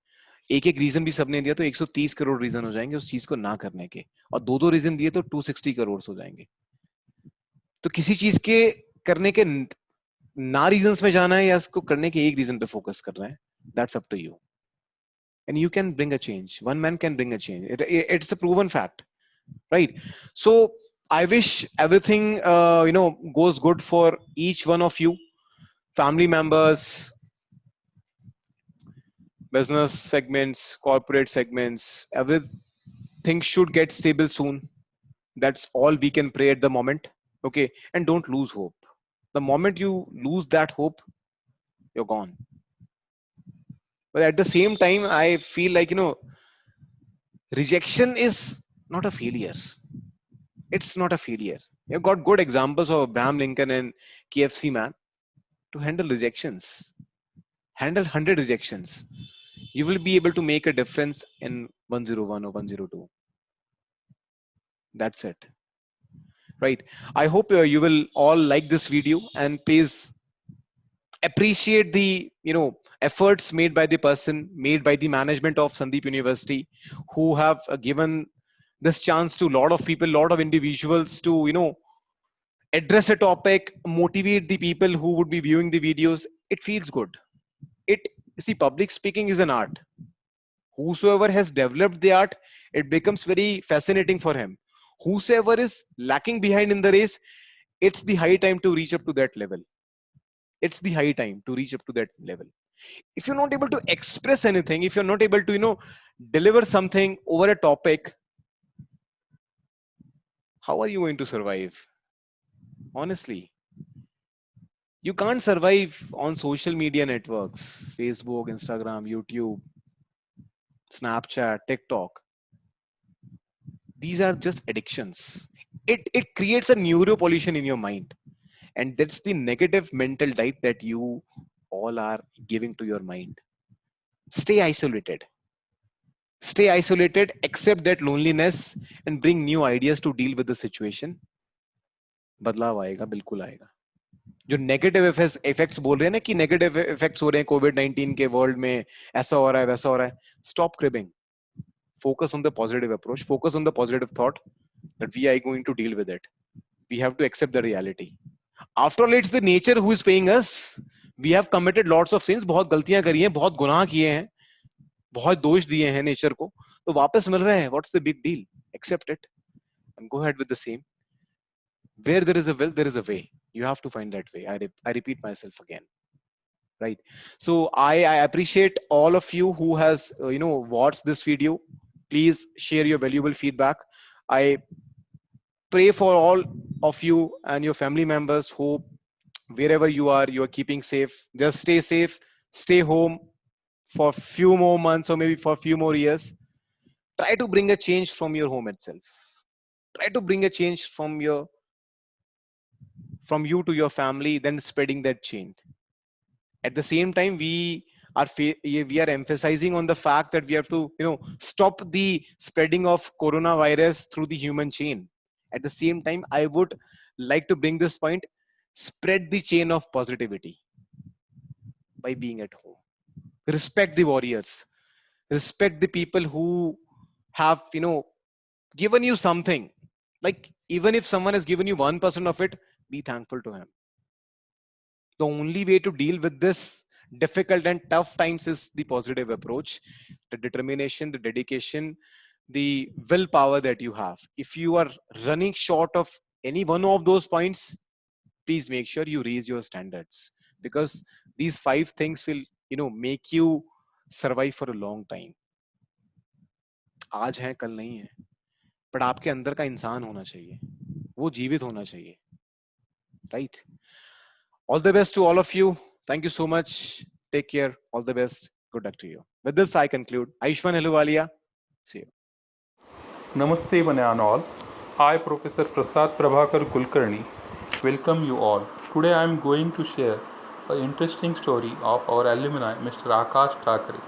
एक एक रीजन भी सबने दिया तो 130 करोड़ रीजन हो जाएंगे उस चीज को ना करने के, और दो दो रीजन दिए तो 260 करोड़ हो जाएंगे. तो किसी चीज के करने के ना रीजंस में जाना है या इसको करने के एक रीजन पे फोकस कर रहे हैं, that's up to you. And you can bring a change. One man can bring a change. It's a proven fact, right? So I wish everything goes good for each one of you, family members, business segments, corporate segments. Everything should get stable soon. That's all we can pray at the moment. Okay, and don't lose hope. The moment you lose that hope, you're gone. But at the same time, I feel like, rejection is not a failure. It's not a failure. You've got good examples of Abraham Lincoln and KFC man to handle rejections. Handle 100 rejections. You will be able to make a difference in 101 or 102. That's it. Right. I hope you will all like this video, and please appreciate the efforts made by the person, made by the management of Sandeep University, who have given this chance to a lot of people, lot of individuals to address a topic, motivate the people who would be viewing the videos. It feels good. Public speaking is an art. Whosoever has developed the art, it becomes very fascinating for him. Whosoever is lacking behind in the race, it's the high time to reach up to that level. It's the high time to reach up to that level. If you're not able to express anything, if you're not able to deliver something over a topic, how are you going to survive? Honestly, you can't survive on social media networks, Facebook, Instagram, YouTube, Snapchat, TikTok. These are just addictions. It creates a neuropollution in your mind, and that's the negative mental diet that you all are giving to your mind. Stay isolated. Stay isolated, accept that loneliness, and bring new ideas to deal with the situation. बदलाव आएगा, बिल्कुल आएगा. जो negative effects बोल रहे हैं ना कि नेगेटिव इफेक्ट्स हो रहे हैं कोविड-19 के वर्ल्ड में, ऐसा हो रहा है, वैसा हो रहा है, stop cribbing. Focus on the positive approach. Focus on the positive thought that we are going to deal with it. We have to accept the reality. After all, it's the nature who is paying us. We have committed lots of sins. बहुत गलतियां करी हैं, बहुत गुनाह किए हैं, बहुत दोष दिए हैं नेचर को, तो वापस मिल रहे हैं. What's the big deal? Accept it and go ahead with the same. Where there is a will, there is a way. You have to find that way. I repeat myself again. Right. So I appreciate all of you who has watched this video. Please share your valuable feedback. I pray for all of you and your family members. Hope wherever you are keeping safe. Just stay safe. Stay home for a few more months or maybe for a few more years. Try to bring a change from your home itself. Try to bring a change from you to your family, then spreading that change. At the same time, we are emphasizing on the fact that we have to stop the spreading of coronavirus through the human chain. At the same time, I would like to bring this point: spread the chain of positivity by being at home. Respect the warriors. Respect the people who have given you something. Like, even if someone has given you 1% of it, be thankful to him. The only way to deal with this difficult and tough times is the positive approach, the determination, the dedication, the willpower that you have. If you are running short of any one of those points, please make sure you raise your standards, because these 5 things will make you survive for a long time. आज है कल नहीं है, but आपके अंदर का इंसान होना चाहिए, वो जीवित होना चाहिए. Right? All the best to all of you. Thank you so much. Take care. All the best. Good luck to you. With this, I conclude. Ayushman Ahluwalia, see you. Namaste one and all. I, Professor Prasad Prabhakar Kulkarni, welcome you all. Today I am going to share an interesting story of our alumni, Mr. Akash Thakre.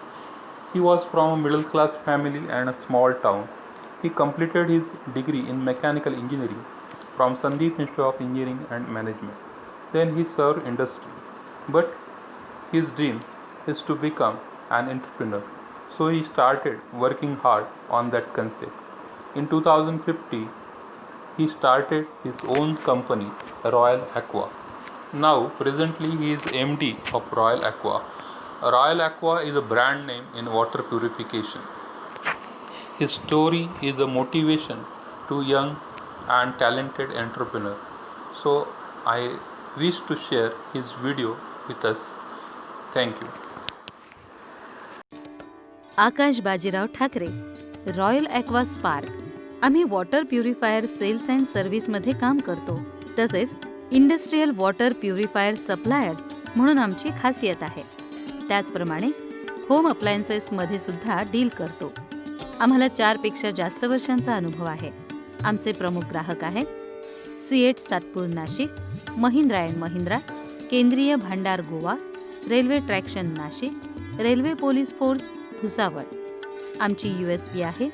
He was from a middle class family and a small town. He completed his degree in mechanical engineering from Sandeep Institute of Engineering and Management. Then he served industry. But his dream is to become an entrepreneur. So he started working hard on that concept. In 2015, he started his own company, Royal Aqua. Now, presently, he is MD of Royal Aqua. Royal Aqua is a brand name in water purification. His story is a motivation to young and talented entrepreneur. So, I wish to share his video with us. Thank you. Akash Bajirao Thackeray, royal aqua spark. आम्ही water purifier sales and सर्व्हिसमध्ये काम करतो. तसेच industrial water purifier suppliers म्हणून आमची खासियत आहे. त्याचप्रमाणे home अप्लायन्सेसमध्ये सुद्धा डील करतो. आम्हाला 4पेक्षा जास्त वर्षांचा अनुभव आहे. आमचे प्रमुख ग्राहक आहेत सिएट सातपूर नाशिक, महिंद्रा अँड महिंद्रा, केंद्रीय भांडार Goa, railway traction Nashik, railway police force Bhusawal. आमची USP आहे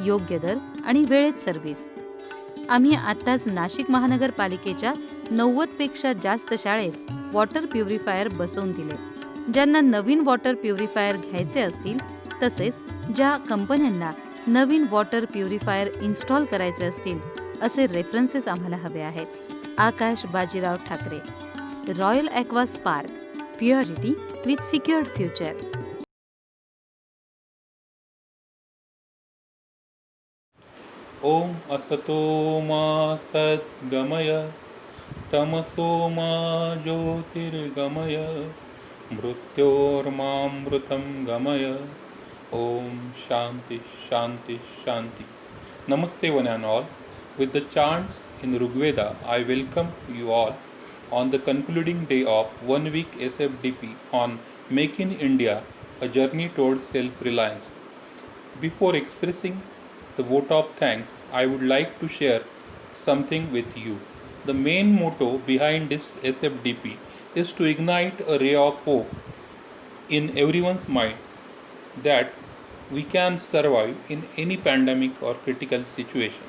योग्य दर आणि वेळेत सर्व्हिस. आम्ही आत्ताच नाशिक महानगरपालिकेच्या 90पेक्षा जास्त शाळेत वॉटर प्युरिफायर बसवून दिले. ज्यांना नवीन वॉटर प्युरिफायर घ्यायचे असतील तसेच ज्या कंपन्यांना नवीन वॉटर प्युरिफायर इन्स्टॉल करायचे असतील असे रेफरन्सेस आम्हाला हवे आहेत. Akash Bajirao Thackeray, royal aqua spark, purity with secured future. ओम असतो मा सद्गमय तमसो मा ज्योतिर्गमय मृत्योर्मामृतं गमय. ओम शांति शांति शांति. Namaste one and all. With the chants in Rigveda, I welcome you all on the concluding day of 1 week SFDP on Make in India, a journey towards self-reliance. Before expressing the vote of thanks, I would like to share something with you. The main motto behind this SFDP is to ignite a ray of hope in everyone's mind that we can survive in any pandemic or critical situation.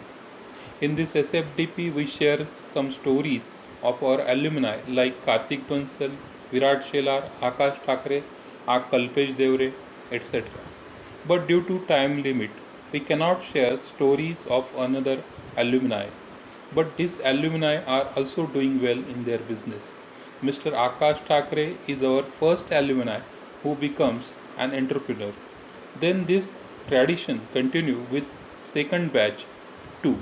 In this SFDP, we share some stories of our alumni like Kartik Bansal, Virat Shelar, Akash Thakre, Kalpesh Devre, etc. But due to time limit, we cannot share stories of another alumni. But these alumni are also doing well in their business. Mr. Akash Thakre is our first alumni who becomes an entrepreneur. Then this tradition continue with second batch too.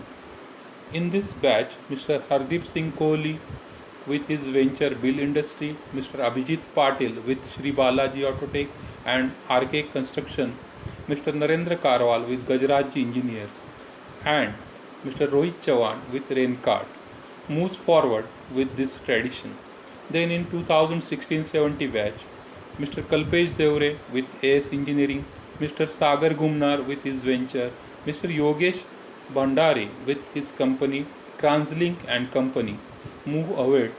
In this batch, Mr. Hardeep Singh Kohli with his venture Bill Industry, Mr. Abhijit Patil with Shri Balaji Autotech and RK Construction, Mr. Narendra Karwal with Gajraj Engineers, and Mr. Rohit Chavan with Raincart moves forward with this tradition. Then in 2016-70 batch, Mr. Kalpesh Devre with AS Engineering, Mr. Sagar Gumnar with his venture, Mr. Yogesh Bhandari with his company Translink and Company move ahead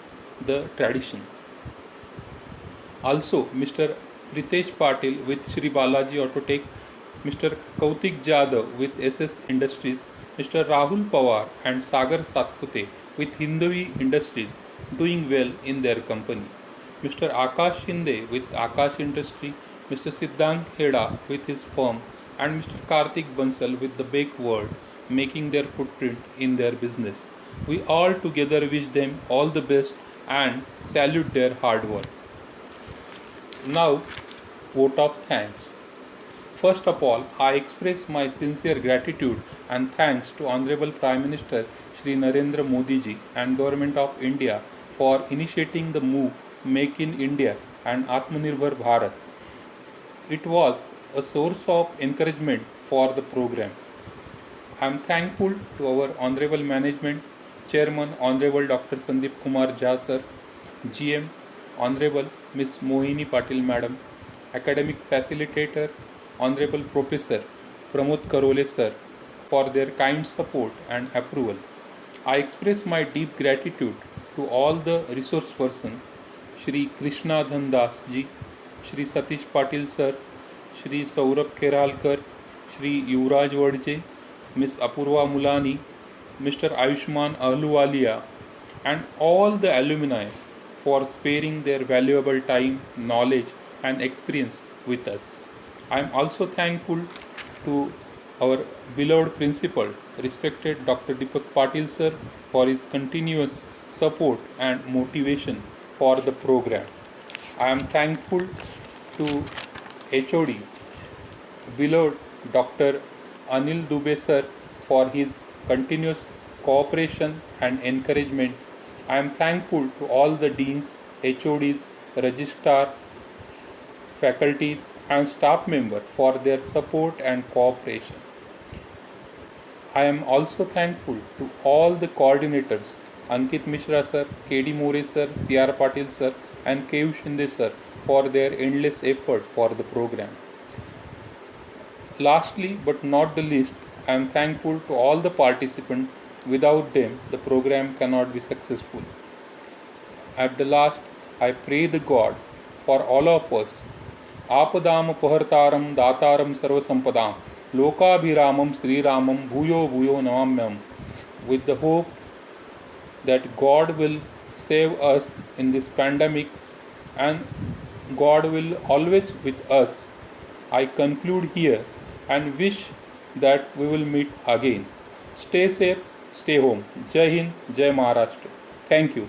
the tradition. Also, Mr. Pritesh Patil with Shri Balaji Autotech, Mr. Kautik Jadhav with SS Industries, Mr. Rahul Pawar and Sagar Satpute with Hindavi Industries doing well in their company. Mr. Akash Shinde with Akash Industry, Mr. Siddhant Heda with his firm, and Mr. Kartik Bansal with the Bake World making their footprint in their business. We all together wish them all the best and salute their hard work. Now, vote of thanks. First of all, I express my sincere gratitude and thanks to Honorable Prime Minister Shri Narendra Modi ji and Government of India for initiating the move Make in India and Atmanirbhar Bharat. It was a source of encouragement for the program. I am thankful to our Honorable Management, Chairman Honorable Dr. Sandeep Kumar Jha Sir, GM Honorable Ms. Mohini Patil Madam, academic facilitator, Honorable Professor Pramod Karole sir, for their kind support and approval. I express my deep gratitude to all the resource persons, Shri Krishna Dhandas ji, Shri Satish Patil sir, Shri Saurabh Keralkar, Shri Yuvraj Vadje, Miss Apurva Mulani, Mr. Ayushman Ahluwalia, and all the alumni for sparing their valuable time, knowledge, and experience with us. I am also thankful to our beloved principal, respected Dr. Deepak Patil sir, for his continuous support and motivation for the program. I am thankful to HOD, beloved Dr. Anil Dubey sir, for his continuous cooperation and encouragement. I am thankful to all the deans, HODs, registrar, faculties, and staff members for their support and cooperation. I am also thankful to all the coordinators, Ankit Mishra sir, KD More sir, CR Patil sir, and KU Shinde sir, for their endless effort for the program. Lastly, but not the least, I am thankful to all the participants. Without them, the program cannot be successful. At the last, I pray the God for all of us. Apadam Pahartaram Dataram Sarvasampadam Lokabhiramam Sri Ramam Bhuyo Bhuyo Namamyam, with the hope that God will save us in this pandemic and God will always with us. I conclude here and wish that we will meet again. Stay safe, stay home. Jai Hind, Jai Maharashtra. Thank you.